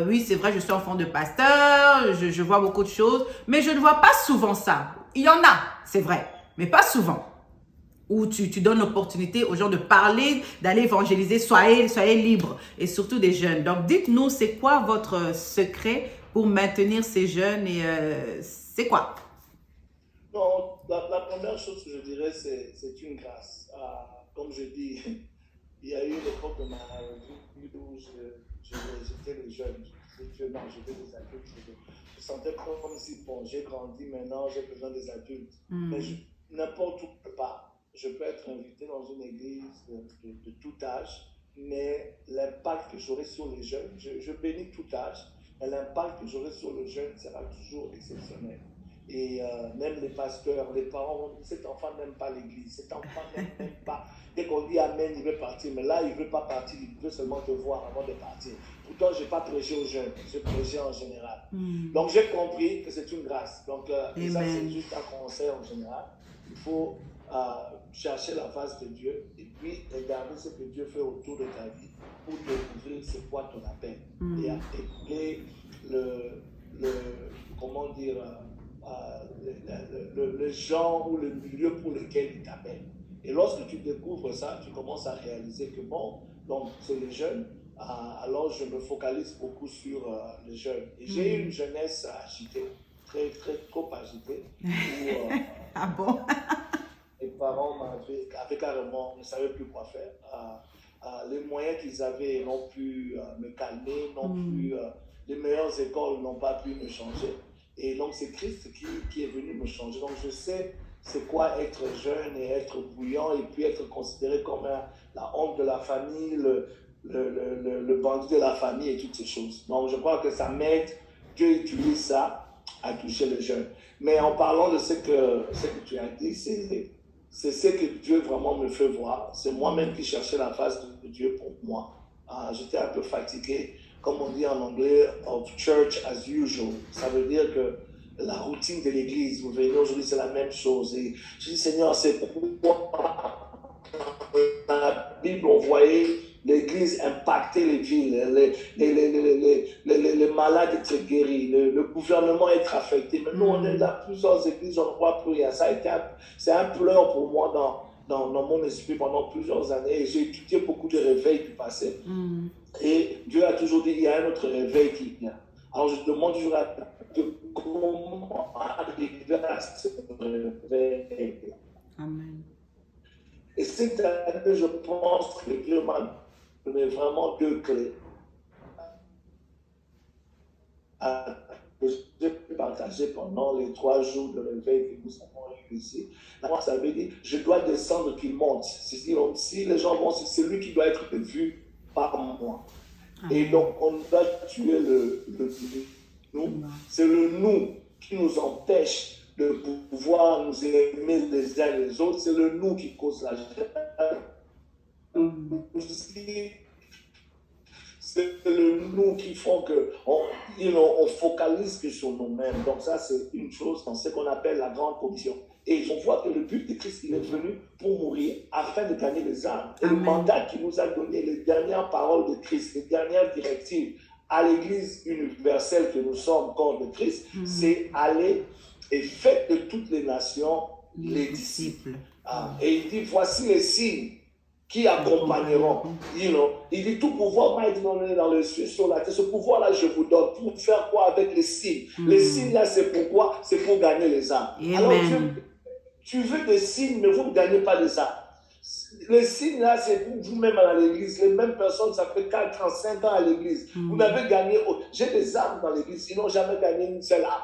oui, c'est vrai, je suis enfant de pasteur, je vois beaucoup de choses, mais je ne vois pas souvent ça. Il y en a, c'est vrai, mais pas souvent. Où tu donnes l'opportunité aux gens de parler, d'aller évangéliser, soyez libres, et surtout des jeunes. Donc, dites-nous, c'est quoi votre secret pour maintenir ces jeunes et c'est quoi? Non, la première chose que je dirais, c'est une grâce. Comme je dis, il y a eu l'époque de ma vie où j'étais les jeunes. Je disais que non, je veux des adultes. Je sentais comme si, bon, j'ai grandi maintenant, j'ai besoin des adultes. Mais n'importe où pas. Je peux être invité dans une église de tout âge, mais l'impact que j'aurai sur les jeunes, je bénis tout âge, mais l'impact que j'aurai sur les jeunes sera toujours exceptionnel. Et même les pasteurs, les parents, cet enfant n'aime pas l'église, cet enfant n'aime pas. Dès qu'on dit Amen, il veut partir, mais là, il ne veut pas partir, il veut seulement te voir avant de partir. Pourtant, je n'ai pas prêché aux jeunes, j'ai prêché en général. Donc, j'ai compris que c'est une grâce. Donc, ça, c'est juste un conseil en général. Il faut chercher la face de Dieu et puis regarder ce que Dieu fait autour de ta vie pour découvrir c'est quoi ton appel. Et écouter comment dire, le genre ou le milieu pour lequel il t'appelle. Et lorsque tu découvres ça, tu commences à réaliser que bon, donc c'est les jeunes, alors je me focalise beaucoup sur les jeunes. Et j'ai eu une jeunesse agitée, trop agitée. Où, ah bon? Les parents avaient carrément, ne savaient plus quoi faire. Les moyens qu'ils avaient n'ont pu me calmer, n'ont pu, les meilleures écoles n'ont pas pu me changer. Et donc c'est Christ qui est venu me changer. Donc je sais c'est quoi être jeune et être bouillant et puis être considéré comme la honte de la famille, le bandit de la famille et toutes ces choses. Donc je crois que ça m'aide, Dieu utilise ça à toucher les jeunes. Mais en parlant de ce que tu as dit, c'est ce que Dieu vraiment me fait voir. C'est moi-même qui cherchais la face de Dieu pour moi. J'étais un peu fatigué, comme on dit en anglais, of church as usual. Ça veut dire que la routine de l'église, vous venez aujourd'hui, c'est la même chose. Et je dis, Seigneur, c'est pourquoi dans la Bible, on voyait l'église impacter les villes, les malades être guéris, le gouvernement être affecté. Mais nous, on est là, plusieurs églises, on ne voit plus rien. C'est un pleur pour moi dans mon esprit pendant plusieurs années. Et j'ai étudié beaucoup de réveils qui passaient. Et Dieu a toujours dit, il y a un autre réveil qui vient. Alors je demande toujours à Dieu comment arriver à ce réveil. Amen. Et cette année, je pense que Dieu m'a donné vraiment deux clés. Je partager pendant les 3 jours de réveil que nous avons eu ici. Moi, ça veut dire, je dois descendre qu'il monte. Si les gens vont, c'est lui qui doit être vu par moi. Et donc, on doit tuer le nous. C'est le nous qui nous empêche de pouvoir nous aimer les uns les autres. C'est le nous qui cause la c'est le nous qui font qu'on focalise que sur nous-mêmes. Donc ça, c'est une chose dans ce qu'on appelle la grande commission. Et on voit que le but de Christ, il est venu pour mourir afin de gagner les âmes. Et le mandat qu'il nous a donné, les dernières paroles de Christ, les dernières directives à l'Église universelle que nous sommes, corps de Christ, c'est aller et faites de toutes les nations les disciples. Et il dit, voici les signes qui accompagneront. Il dit, tout pouvoir m'a été donné dans le ciel, sur la terre. Ce pouvoir-là, je vous donne. Pour faire quoi avec les signes? Les signes-là, c'est pourquoi? C'est pour gagner les âmes. Alors, tu veux des signes, mais vous ne gagnez pas les âmes. Les signes là, c'est pour vous-même à l'église. Les mêmes personnes, ça fait 4 ans, 5 ans à l'église. Vous n'avez gagné. J'ai des âmes dans l'église, ils n'ont jamais gagné une seule âme.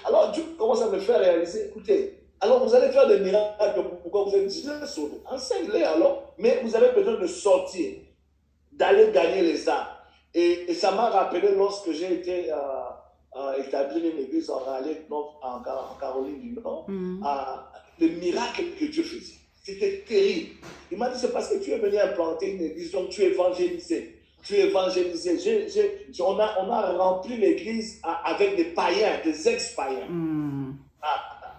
Alors Dieu commence à me faire réaliser, écoutez, alors vous allez faire des miracles, pourquoi vous êtes déjà sauvés? Enseignez-les alors, mais vous avez besoin de sortir, d'aller gagner les âmes. Et ça m'a rappelé lorsque j'ai été établir une église en Raleigh, en Caroline du Nord, le miracle que Dieu faisait. C'était terrible. Il m'a dit, c'est parce que tu es venu implanter une église, donc tu évangélisais. Tu évangélisais. On a rempli l'église avec des païens, des ex-païens.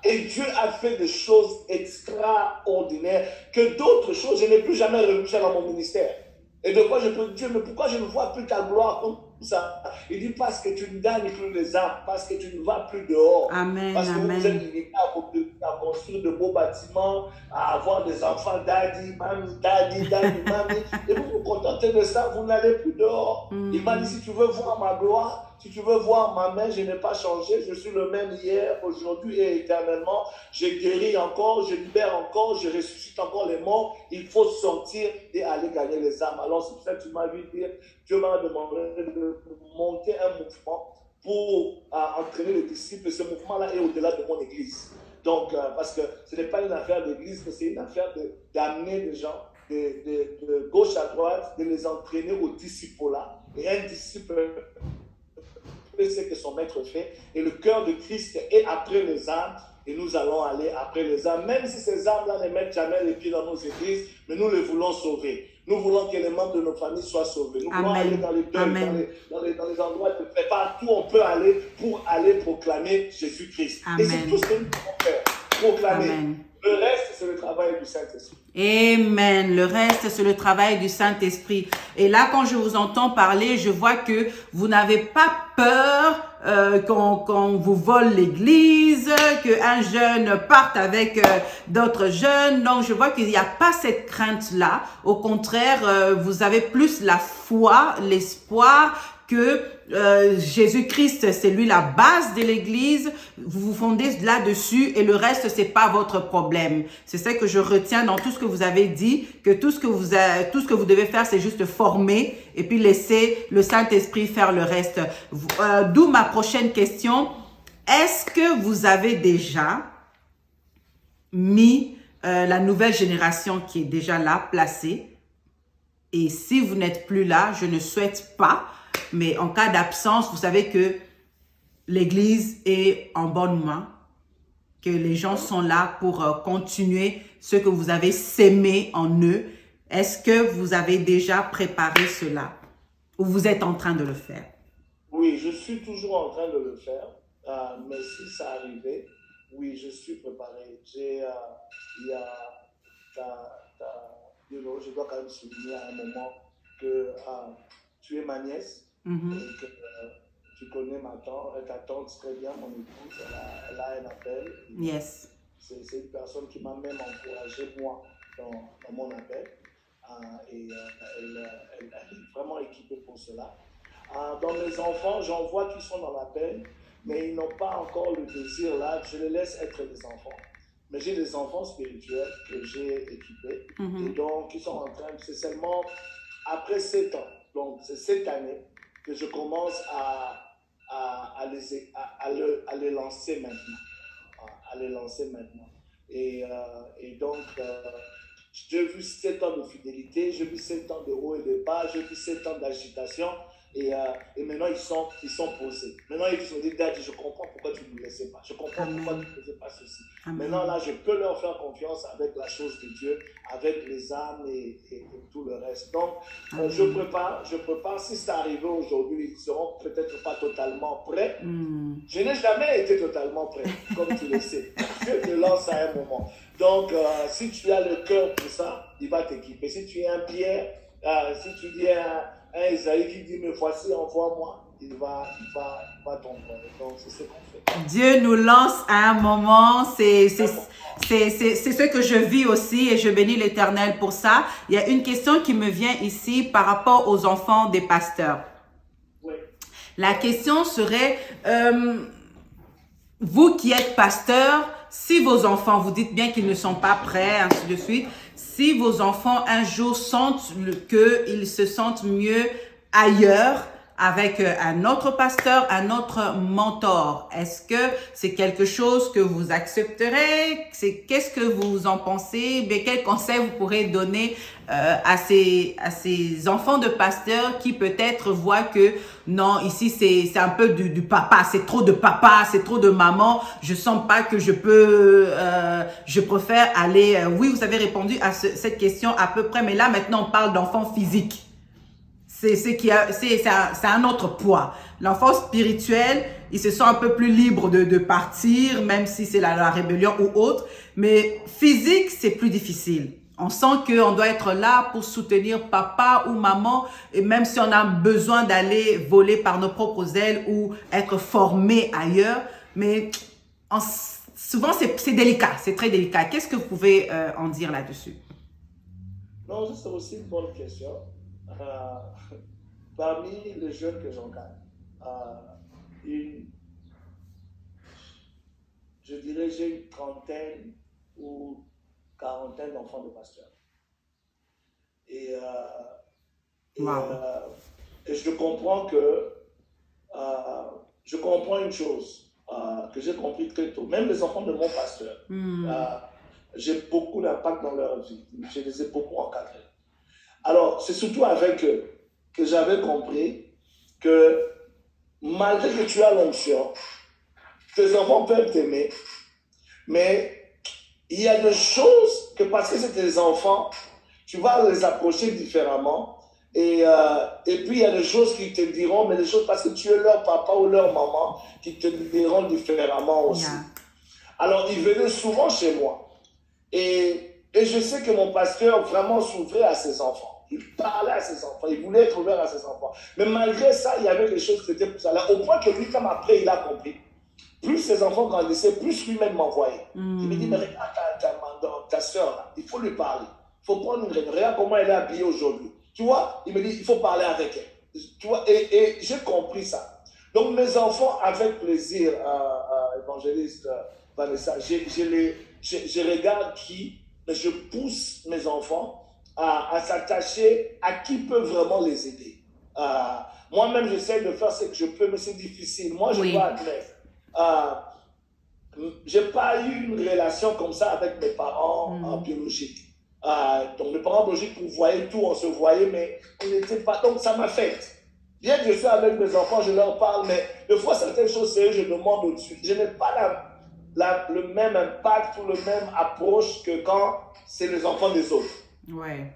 Et Dieu a fait des choses extraordinaires, que d'autres choses, je n'ai plus jamais revues dans mon ministère. Et de quoi je peux dire, mais pourquoi je ne vois plus ta gloire comme ça? Il dit, parce que tu ne gagnes plus les âmes, parce que tu ne vas plus dehors. Amen, parce que vous êtes limités à construire de beaux bâtiments, à avoir des enfants, daddy, mami, et vous vous contentez de ça, vous n'allez plus dehors. Il m'a dit, si tu veux voir ma gloire, si tu veux voir ma main, je n'ai pas changé, je suis le même hier, aujourd'hui et éternellement. Je guéris encore, je libère encore, je ressuscite encore les morts. Il faut sortir et aller gagner les âmes. Alors c'est pour ça que tu m'as vu dire, Dieu m'a demandé de monter un mouvement pour entraîner les disciples. Et ce mouvement-là est au-delà de mon église. Donc, parce que ce n'est pas une affaire d'église, mais c'est une affaire d'amener des gens de gauche à droite, de les entraîner au disciple-là. Et un disciple, c'est que son maître fait, et le cœur de Christ est après les âmes, et nous allons aller après les âmes, même si ces âmes-là ne mettent jamais les pieds dans nos églises, mais nous les voulons sauver. Nous voulons que les membres de nos familles soient sauvés. Nous voulons aller dans les deuils, dans les endroits de paix. Partout on peut aller pour aller proclamer Jésus-Christ. Et c'est tout ce que nous devons faire, proclamer. Le reste, c'est le travail du Saint-Esprit. Amen. Le reste, c'est le travail du Saint-Esprit. Et là, quand je vous entends parler, je vois que vous n'avez pas peur qu'on vous vole l'église, qu'un jeune parte avec d'autres jeunes. Donc, je vois qu'il n'y a pas cette crainte-là. Au contraire, vous avez plus la foi, l'espoir que Jésus-Christ, c'est lui la base de l'église, vous vous fondez là-dessus et le reste, c'est pas votre problème. C'est ça que je retiens dans tout ce que vous avez dit, que tout ce que vous devez faire, c'est juste former et puis laisser le Saint-Esprit faire le reste. D'où ma prochaine question. Est-ce que vous avez déjà mis la nouvelle génération qui est déjà là, placée? Et si vous n'êtes plus là, je ne souhaite pas. Mais en cas d'absence, vous savez que l'Église est en bonne main, que les gens sont là pour continuer ce que vous avez sémé en eux. Est-ce que vous avez déjà préparé cela ou vous êtes en train de le faire? Oui, je suis toujours en train de le faire, mais si ça arrivait, oui, je suis préparé. Je dois quand même souligner à un moment que tu es ma nièce. Et que tu connais ta tante très bien, mon épouse, elle a un appel. Yes. C'est une personne qui m'a même encouragé, moi, dans mon appel. Et elle est vraiment équipée pour cela. Dans mes enfants, j'en vois qui sont dans l'appel, mais ils n'ont pas encore le désir là. Je les laisse être des enfants. Mais j'ai des enfants spirituels que j'ai équipés. Et donc, ils sont en train, c'est seulement après 7 ans, donc c'est cette année, que je commence à à les lancer maintenant. À les lancer maintenant. Et donc, j'ai vu 7 ans de fidélité, j'ai vu 7 ans de haut et de bas, j'ai vu 7 ans d'agitation. Et maintenant, ils sont posés. Maintenant, ils se disent, Daddy, je comprends pourquoi tu ne me laissais pas. Je comprends pourquoi tu ne faisais pas ceci. Amen. Maintenant, là, je peux leur faire confiance avec la chose de Dieu, avec les âmes et tout le reste. Donc, je prépare. Si c'est arrivé aujourd'hui, ils ne seront peut-être pas totalement prêts. Je n'ai jamais été totalement prêt, comme tu le sais. Dieu te lance à un moment. Donc, si tu as le cœur pour ça, il va t'équiper. Si tu es un Pierre, si tu dis un Isaïe qui dit, mais voici, envoie-moi, il va t'envoyer. Donc, c'est ce qu'on fait. Dieu nous lance à un moment, c'est ce que je vis aussi et je bénis l'Éternel pour ça. Il y a une question qui me vient ici par rapport aux enfants des pasteurs. Oui. La question serait, vous qui êtes pasteur, si vos enfants, vous dites bien qu'ils ne sont pas prêts, ainsi de suite, si vos enfants un jour sentent qu'ils se sentent mieux ailleurs, avec un autre pasteur, un autre mentor, est-ce que c'est quelque chose que vous accepterez? Qu'est-ce que vous en pensez? Mais quel conseil vous pourrez donner à ces enfants de pasteurs qui peut-être voient que non, ici c'est un peu du papa, c'est trop de papa, c'est trop de maman, je sens pas que je peux, je préfère aller, oui, vous avez répondu à cette question à peu près, mais là maintenant on parle d'enfants physiques. C'est un autre poids. L'enfant spirituel, il se sent un peu plus libre de partir, même si c'est la rébellion ou autre. Mais physique, c'est plus difficile. On sent qu'on doit être là pour soutenir papa ou maman, et même si on a besoin d'aller voler par nos propres ailes ou être formé ailleurs. Mais souvent, c'est délicat, c'est très délicat. Qu'est-ce que vous pouvez en dire là-dessus? Non, c'est aussi une bonne question. Parmi les jeunes que j'encadre, je dirais j'ai une trentaine ou quarantaine d'enfants de pasteurs. Et je comprends une chose que j'ai compris très tôt. Même les enfants de mon pasteur, j'ai beaucoup d'impact dans leur vie. Je les ai beaucoup encadrés. Alors, c'est surtout avec eux que j'avais compris que malgré que tu as l'onction, tes enfants peuvent t'aimer, mais il y a des choses que parce que c'est tes enfants, tu vas les approcher différemment. Et puis, il y a des choses qui te diront, mais des choses parce que tu es leur papa ou leur maman qui te diront différemment aussi. Yeah. Alors, ils venaient souvent chez moi. Et je sais que mon pasteur vraiment s'ouvrait à ses enfants. Il parlait à ses enfants. Il voulait être ouvert à ses enfants. Mais malgré ça, il y avait des choses qui étaient pour ça. Là, au point que lui, comme après, il a compris. Plus ses enfants grandissaient, plus lui-même m'envoyait. Il me dit, mais regarde ta soeur, là, il faut lui parler. Il faut prendre une réunion. Regarde comment elle est habillée aujourd'hui. Tu vois, il me dit, il faut parler avec elle. Tu vois, et j'ai compris ça. Donc, mes enfants, avec plaisir, évangéliste Vanessa, je regarde mais je pousse mes enfants à s'attacher à qui peut vraiment les aider. Moi-même, j'essaie de faire ce que je peux, mais c'est difficile. Moi, je dois admettre. Je n'ai pas eu une relation comme ça avec mes parents biologiques. Donc, mes parents biologiques, vous voyez tout, on se voyait, mais ils n'étaient pas. Donc, ça m'affecte. Bien que je sois avec mes enfants, je leur parle, mais des fois, certaines choses, je demande au-dessus. Je n'ai pas le même impact ou le même approche que quand c'est les enfants des autres. Ouais.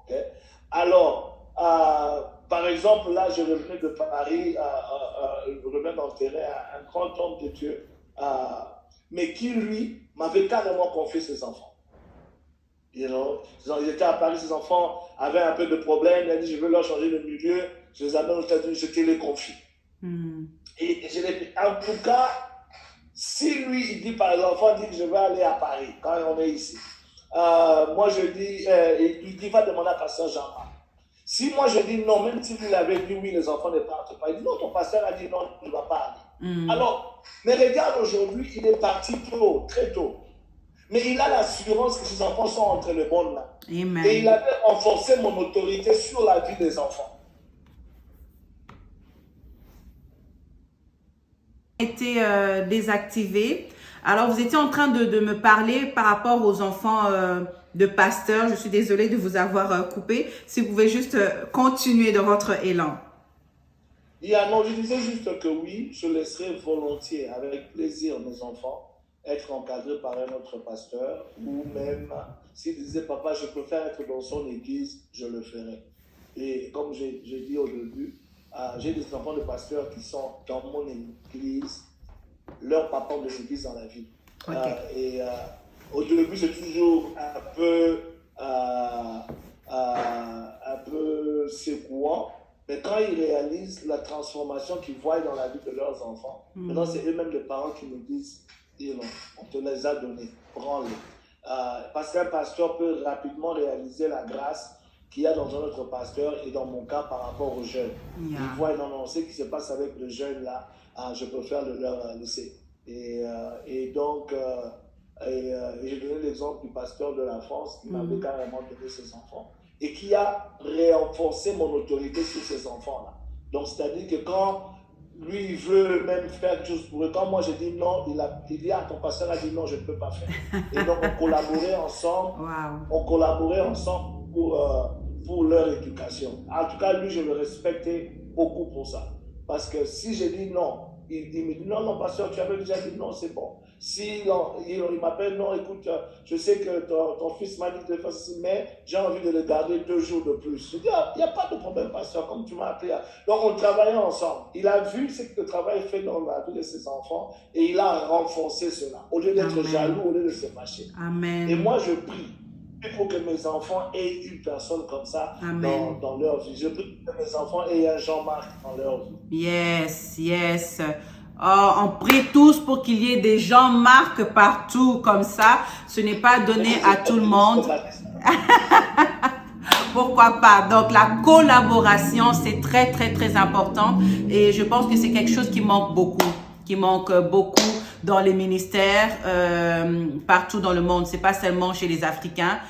Okay? Alors, par exemple, là, je revenais de Paris, je revenais d'enterrer un grand homme de Dieu, mais qui, lui, m'avait carrément confié ses enfants. You know? Ils étaient à Paris, ses enfants avaient un peu de problème, il a dit, je veux leur changer de milieu, je les amène aux États-Unis, je te les confie. Et je l'ai dit, en tout cas, si lui, il dit par exemple, l'enfant dit que je vais aller à Paris, quand on est ici, moi je dis, il dit, va demander à pasteur Jean-Marc. Si moi je dis non, même si lui avait dit oui, les enfants ne partent pas, il dit non, ton pasteur a dit non, tu ne vas pas aller. Alors, mais regarde aujourd'hui, il est parti tôt, très tôt. Mais il a l'assurance que ses enfants sont entre les bonnes mains. Amen. Et il avait renforcé mon autorité sur la vie des enfants. été désactivé. Alors, vous étiez en train de me parler par rapport aux enfants de pasteur. Je suis désolée de vous avoir coupé. Si vous pouvez juste continuer dans votre élan. Non, je disais juste que oui, je laisserai volontiers, avec plaisir, mes enfants être encadrés par un autre pasteur, ou même s'il disait, papa, je préfère être dans son église, je le ferai. Et comme j'ai dit au début, j'ai des enfants de pasteurs qui sont dans mon église, leur papa de l'église dans la vie. Okay. Au début, c'est toujours un peu secouant, mais quand ils réalisent la transformation qu'ils voient dans la vie de leurs enfants, maintenant c'est eux-mêmes les parents qui nous disent, on te les a donnés, prends-les. Parce qu'un pasteur peut rapidement réaliser la grâce qu'il y a dans un autre pasteur et dans mon cas par rapport aux jeunes. Ils voient, non, ce qui se passe avec le jeune là, je préfère le leur laisser. Et donc, j'ai donné l'exemple du pasteur de la France qui m'avait carrément donné ses enfants et qui a renforcé mon autorité sur ces enfants-là. Donc, c'est-à-dire que quand lui, il veut même faire quelque chose pour eux, quand moi, j'ai dit non, il dit, ton pasteur a dit non, je ne peux pas faire. Et donc, on collaborait ensemble, pour leur éducation. En tout cas, lui, je le respectais beaucoup pour ça. Parce que si j'ai dit non, il me dit non, pasteur, tu avais déjà dit non, c'est bon. Si il m'appelle, non, écoute, je sais que ton fils m'a dit de faire ceci, mais j'ai envie de le garder 2 jours de plus. Je dis, il n'y a pas de problème, pasteur, comme tu m'as appelé. Donc, on travaillait ensemble. Il a vu ce que le travail fait dans la vie de ses enfants et il a renforcé cela. Au lieu d'être jaloux, au lieu de se fâcher. Amen. Et moi, je prie. Il faut que mes enfants aient une personne comme ça dans leur vie. Je prie que mes enfants aient un Jean-Marc dans leur vie. Yes. Oh, on prie tous pour qu'il y ait des Jean-Marc partout comme ça. Ce n'est pas donné à tout le monde. Pourquoi pas? Donc, la collaboration, c'est très, très, très important. Et je pense que c'est quelque chose qui manque beaucoup dans les ministères, partout dans le monde. C'est pas seulement chez les Africains,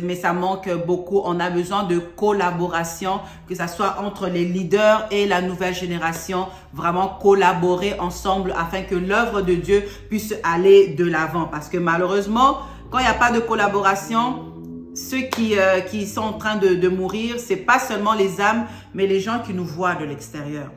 mais ça manque beaucoup. On a besoin de collaboration, que ça soit entre les leaders et la nouvelle génération, vraiment collaborer ensemble afin que l'œuvre de Dieu puisse aller de l'avant. Parce que malheureusement, quand il n'y a pas de collaboration, ceux qui sont en train de mourir, c'est pas seulement les âmes, mais les gens qui nous voient de l'extérieur.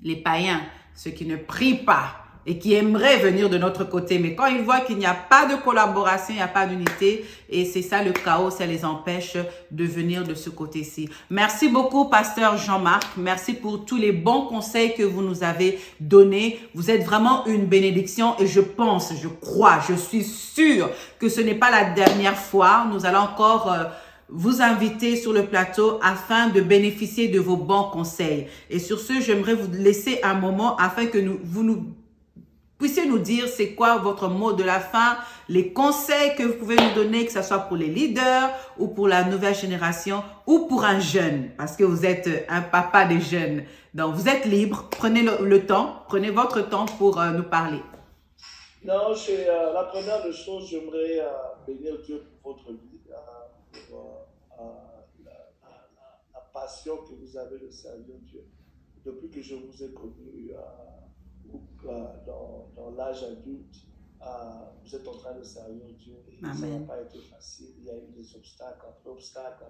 Les païens, ceux qui ne prient pas et qui aimeraient venir de notre côté. Mais quand ils voient qu'il n'y a pas de collaboration, il n'y a pas d'unité, et c'est ça le chaos, ça les empêche de venir de ce côté-ci. Merci beaucoup, pasteur Jean-Marc. Merci pour tous les bons conseils que vous nous avez donnés. Vous êtes vraiment une bénédiction et je pense, je crois, je suis sûre que ce n'est pas la dernière fois. Nous allons encore vous inviter sur le plateau afin de bénéficier de vos bons conseils. Et sur ce, j'aimerais vous laisser un moment afin que vous puissiez nous dire c'est quoi votre mot de la fin, les conseils que vous pouvez nous donner, que ce soit pour les leaders ou pour la nouvelle génération ou pour un jeune, parce que vous êtes un papa des jeunes. Donc, vous êtes libre, prenez le temps, prenez votre temps pour nous parler. Non, la première des choses, j'aimerais bénir Dieu pour votre vie, pour la passion que vous avez de servir Dieu. Depuis que je vous ai connu, dans l'âge adulte, vous êtes en train de servir Dieu et ça n'a pas été facile. Il y a eu des obstacles, après obstacles,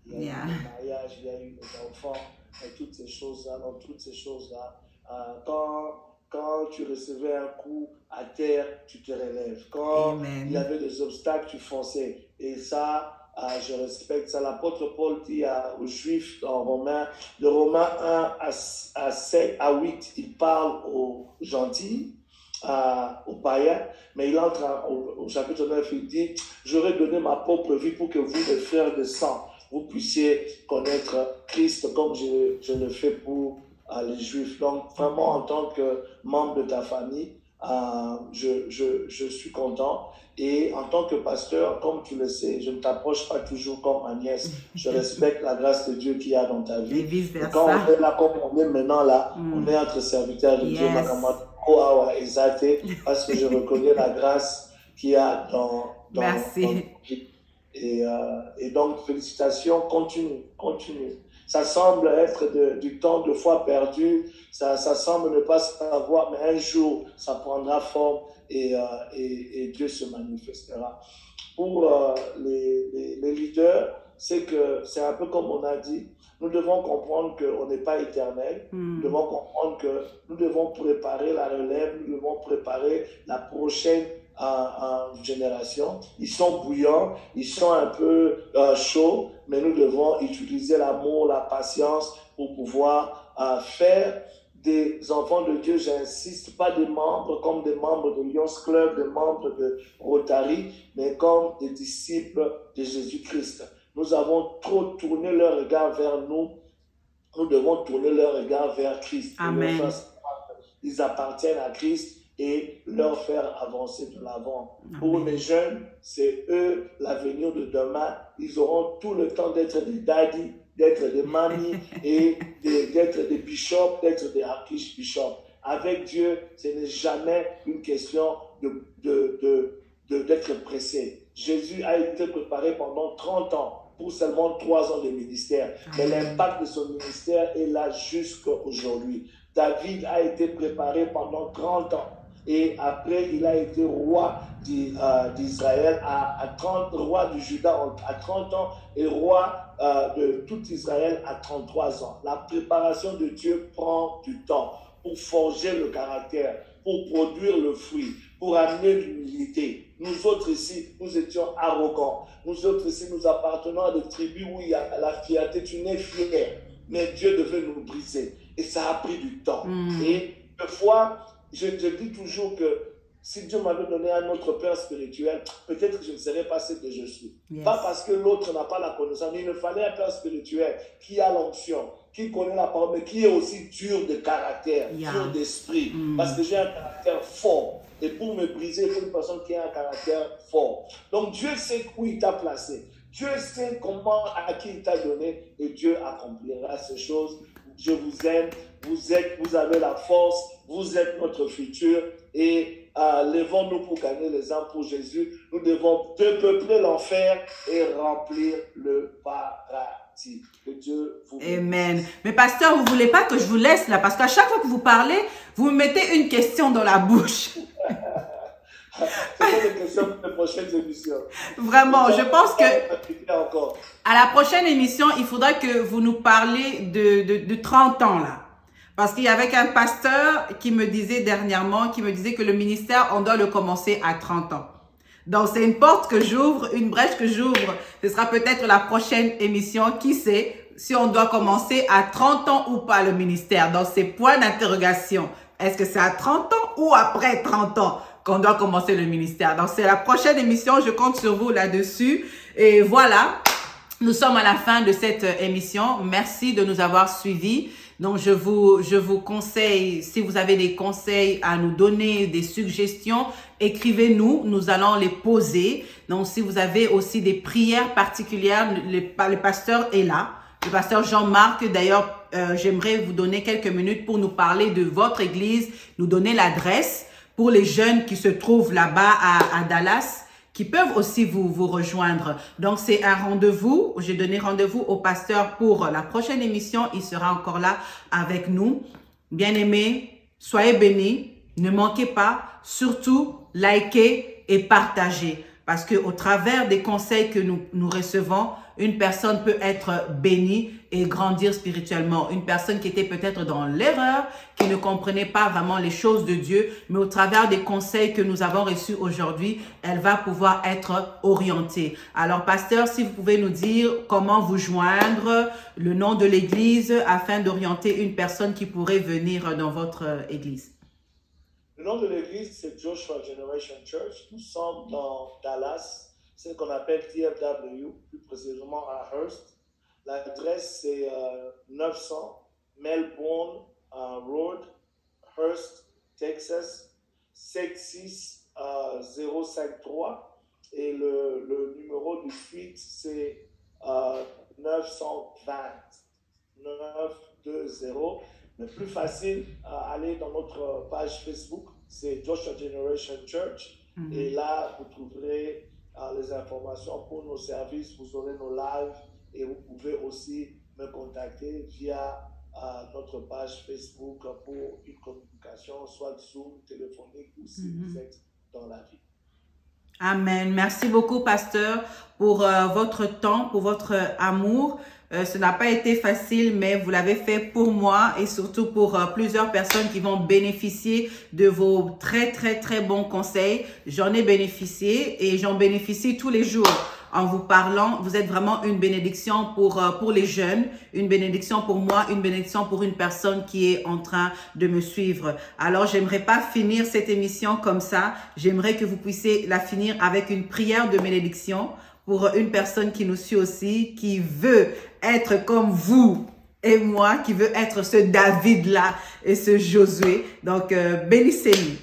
il y a eu des mariages, il y a eu des enfants, et toutes ces choses-là, quand tu recevais un coup à terre, tu te relèves. Quand il y avait des obstacles, tu fonçais. Et ça, je respecte ça. L'apôtre Paul dit aux Juifs dans Romains, de Romains 1 à 8, il parle aux gentils, aux païens, mais il entre au chapitre 9, il dit, j'aurais donné ma propre vie pour que vous, les frères de sang, vous puissiez connaître Christ comme je le fais pour les Juifs. Donc, vraiment, en tant que membre de ta famille, je suis content. Et en tant que pasteur, comme tu le sais, je ne t'approche pas toujours comme ma nièce. Je respecte la grâce de Dieu qu'il y a dans ta vie. Et quand on est là, comme on est maintenant là, on est entre serviteurs de Dieu, parce que je reconnais la grâce qu'il y a dans Merci. Et donc, félicitations, continue. Ça semble être du temps de fois perdu, ça semble ne pas savoir, mais un jour, ça prendra forme et Dieu se manifestera. Pour les leaders, c'est un peu comme on a dit, nous devons comprendre qu'on n'est pas éternel. Nous devons comprendre que nous devons préparer la relève, nous devons préparer la prochaine génération. Ils sont bouillants, ils sont un peu chauds, mais nous devons utiliser l'amour, la patience pour pouvoir faire des enfants de Dieu, j'insiste, pas des membres comme des membres de Lions Club, des membres de Rotary, mais comme des disciples de Jésus-Christ. Nous avons trop tourné leur regard vers nous. Nous devons tourner leur regard vers Christ. Amen. Ils appartiennent à Christ et leur faire avancer de l'avant. Pour mes jeunes, c'est eux l'avenir de demain. Ils auront tout le temps d'être des daddies, d'être des mamies et d'être des bishops, d'être des archbishops. Avec Dieu, ce n'est jamais une question d'être pressé. Jésus a été préparé pendant 30 ans pour seulement 3 ans de ministère. Mais l'impact de son ministère est là jusqu'à aujourd'hui. David a été préparé pendant 30 ans. Et après, il a été roi d'Israël roi du Juda à 30 ans et roi de tout Israël à 33 ans. La préparation de Dieu prend du temps pour forger le caractère, pour produire le fruit, pour amener l'humilité. Nous autres ici, nous étions arrogants. Nous autres ici, nous appartenons à des tribus où il y a la fierté. Tu n'es fier, mais Dieu devait nous briser. Et ça a pris du temps. Et des fois, je dis toujours que si Dieu m'avait donné un autre père spirituel, peut-être que je ne serais pas ce que je suis. Yes. Pas parce que l'autre n'a pas la connaissance, mais il me fallait un père spirituel qui a l'onction, qui connaît la parole, mais qui est aussi dur de caractère, dur d'esprit. Parce que j'ai un caractère fort. Et pour me briser, il faut une personne qui a un caractère fort. Donc Dieu sait où il t'a placé. Dieu sait à qui il t'a donné. Et Dieu accomplira ces choses. Je vous aime. Vous avez la force. Vous êtes notre futur. Et lèvons-nous pour gagner les âmes pour Jésus. Nous devons peupler l'enfer et remplir le paradis. Que Dieu vous bénisse. Amen. Mais pasteur, vous ne voulez pas que je vous laisse là, parce qu'à chaque fois que vous parlez, vous me mettez une question dans la bouche. C'est des questions pour les prochaines émissions. Vraiment, je pense que à la prochaine émission, il faudra que vous nous parliez de 30 ans là. Parce qu'il y avait un pasteur qui me disait dernièrement, que le ministère, on doit le commencer à 30 ans. Donc, c'est une porte que j'ouvre, une brèche que j'ouvre. Ce sera peut-être la prochaine émission. Qui sait si on doit commencer à 30 ans ou pas le ministère. Donc, c'est point d'interrogation. Est-ce que c'est à 30 ans ou après 30 ans qu'on doit commencer le ministère? Donc, c'est la prochaine émission. Je compte sur vous là-dessus. Et voilà, nous sommes à la fin de cette émission. Merci de nous avoir suivis. Donc, je vous conseille, si vous avez des conseils à nous donner, des suggestions, écrivez-nous, nous allons les poser. Donc, si vous avez aussi des prières particulières, le pasteur est là. Le pasteur Jean-Marc, d'ailleurs, j'aimerais vous donner quelques minutes pour nous parler de votre église, nous donner l'adresse pour les jeunes qui se trouvent là-bas à Dallas, qui peuvent aussi vous rejoindre. Donc, c'est un rendez-vous. J'ai donné rendez-vous au pasteur pour la prochaine émission. Il sera encore là avec nous. Bien-aimés, soyez bénis. Ne manquez pas. Surtout, likez et partagez. Parce qu'au travers des conseils que nous recevons, une personne peut être bénie et grandir spirituellement. Une personne qui était peut-être dans l'erreur, qui ne comprenait pas vraiment les choses de Dieu, mais au travers des conseils que nous avons reçus aujourd'hui, elle va pouvoir être orientée. Alors, pasteur, si vous pouvez nous dire comment vous joindre, le nom de l'église, afin d'orienter une personne qui pourrait venir dans votre église. Le nom de l'église, c'est Joshua Generation Church. Nous sommes dans Dallas, ce qu'on appelle TFW, plus précisément à Hearst. L'adresse, c'est 900 Melbourne Road, Hearst, Texas, 76053. Et le numéro du suite, c'est 920 920. Le plus facile, allez dans notre page Facebook, c'est Joshua Generation Church. Et là, vous trouverez les informations pour nos services. Vous aurez nos lives et vous pouvez aussi me contacter via notre page Facebook pour une communication, soit Zoom, téléphonique ou si vous êtes dans la vie. Amen. Merci beaucoup, pasteur, pour votre temps, pour votre amour. Ce n'a pas été facile, mais vous l'avez fait pour moi et surtout pour plusieurs personnes qui vont bénéficier de vos très, très, très bons conseils. J'en ai bénéficié et j'en bénéficie tous les jours. En vous parlant, vous êtes vraiment une bénédiction pour les jeunes, une bénédiction pour moi, une bénédiction pour une personne qui est en train de me suivre. Alors, j'aimerais pas finir cette émission comme ça. J'aimerais que vous puissiez la finir avec une prière de bénédiction pour une personne qui nous suit aussi, qui veut être comme vous et moi, qui veut être ce David-là et ce Josué. Donc, bénissez-nous.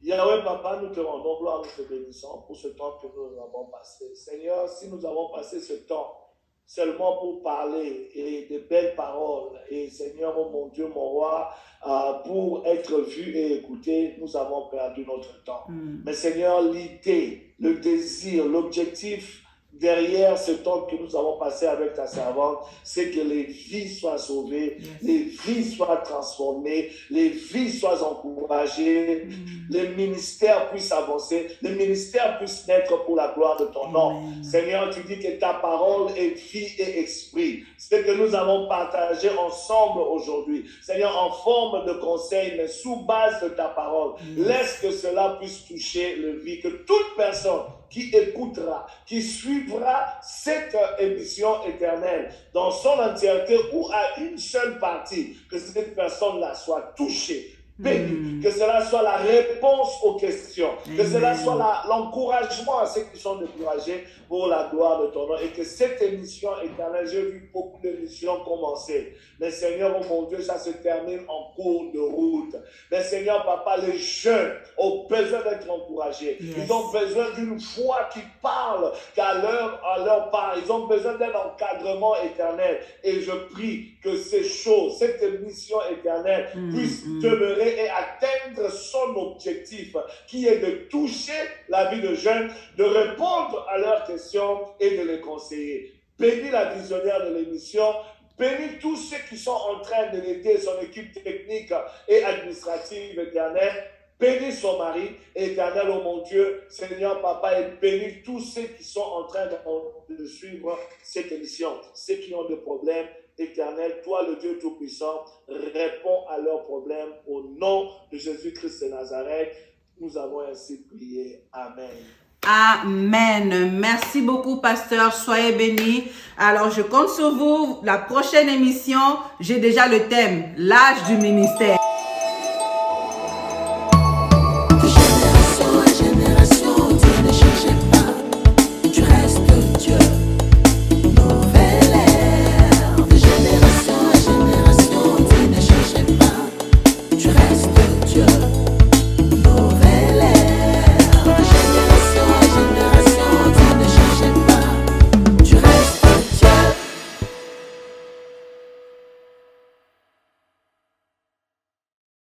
Yahweh, Papa, nous te rendons gloire, nous te bénissons pour ce temps que nous avons passé. Seigneur, si nous avons passé ce temps seulement pour parler et de belles paroles, et Seigneur, oh mon Dieu, mon roi, pour être vu et écouté, nous avons perdu notre temps. Mais Seigneur, l'idée, le désir, l'objectif derrière ce temps que nous avons passé avec ta servante, c'est que les vies soient sauvées, les vies soient transformées, les vies soient encouragées, les ministères puissent avancer, les ministères puissent naître pour la gloire de ton nom. Seigneur, tu dis que ta parole est vie et esprit. C'est ce que nous avons partagé ensemble aujourd'hui. Seigneur, en forme de conseil, mais sous base de ta parole. Laisse que cela puisse toucher le vie, que toute personne qui écoutera, qui suivra cette émission éternelle dans son entièreté ou à une seule partie, que cette personne-là soit touchée, bénie, que cela soit la réponse aux questions, que cela soit l'encouragement à ceux qui sont découragés pour la gloire de ton nom, et que cette émission éternelle, j'ai vu beaucoup d'émissions commencer, mais Seigneur, oh mon Dieu, ça se termine en cours de route. Mais Seigneur, Papa, les jeunes ont besoin d'être encouragés. Ils ont besoin d'une voix qui parle à leur part. Ils ont besoin d'un encadrement éternel. Et je prie que ces choses, cette émission éternelle puisse demeurer et atteindre son objectif, qui est de toucher la vie de jeunes, de répondre à leurs questions et de les conseiller. Bénis la visionnaire de l'émission. Bénis tous ceux qui sont en train de l'aider, son équipe technique et administrative éternelle. Bénis son mari, éternel, oh mon Dieu, Seigneur, Papa, et bénis tous ceux qui sont en train de suivre cette émission. Ceux qui ont des problèmes, éternel, toi, le Dieu Tout-Puissant, réponds à leurs problèmes au nom de Jésus-Christ de Nazareth. Nous avons ainsi prié. Amen. Amen. Merci beaucoup, pasteur. Soyez bénis. Alors, je compte sur vous. La prochaine émission, j'ai déjà le thème, l'âge du ministère.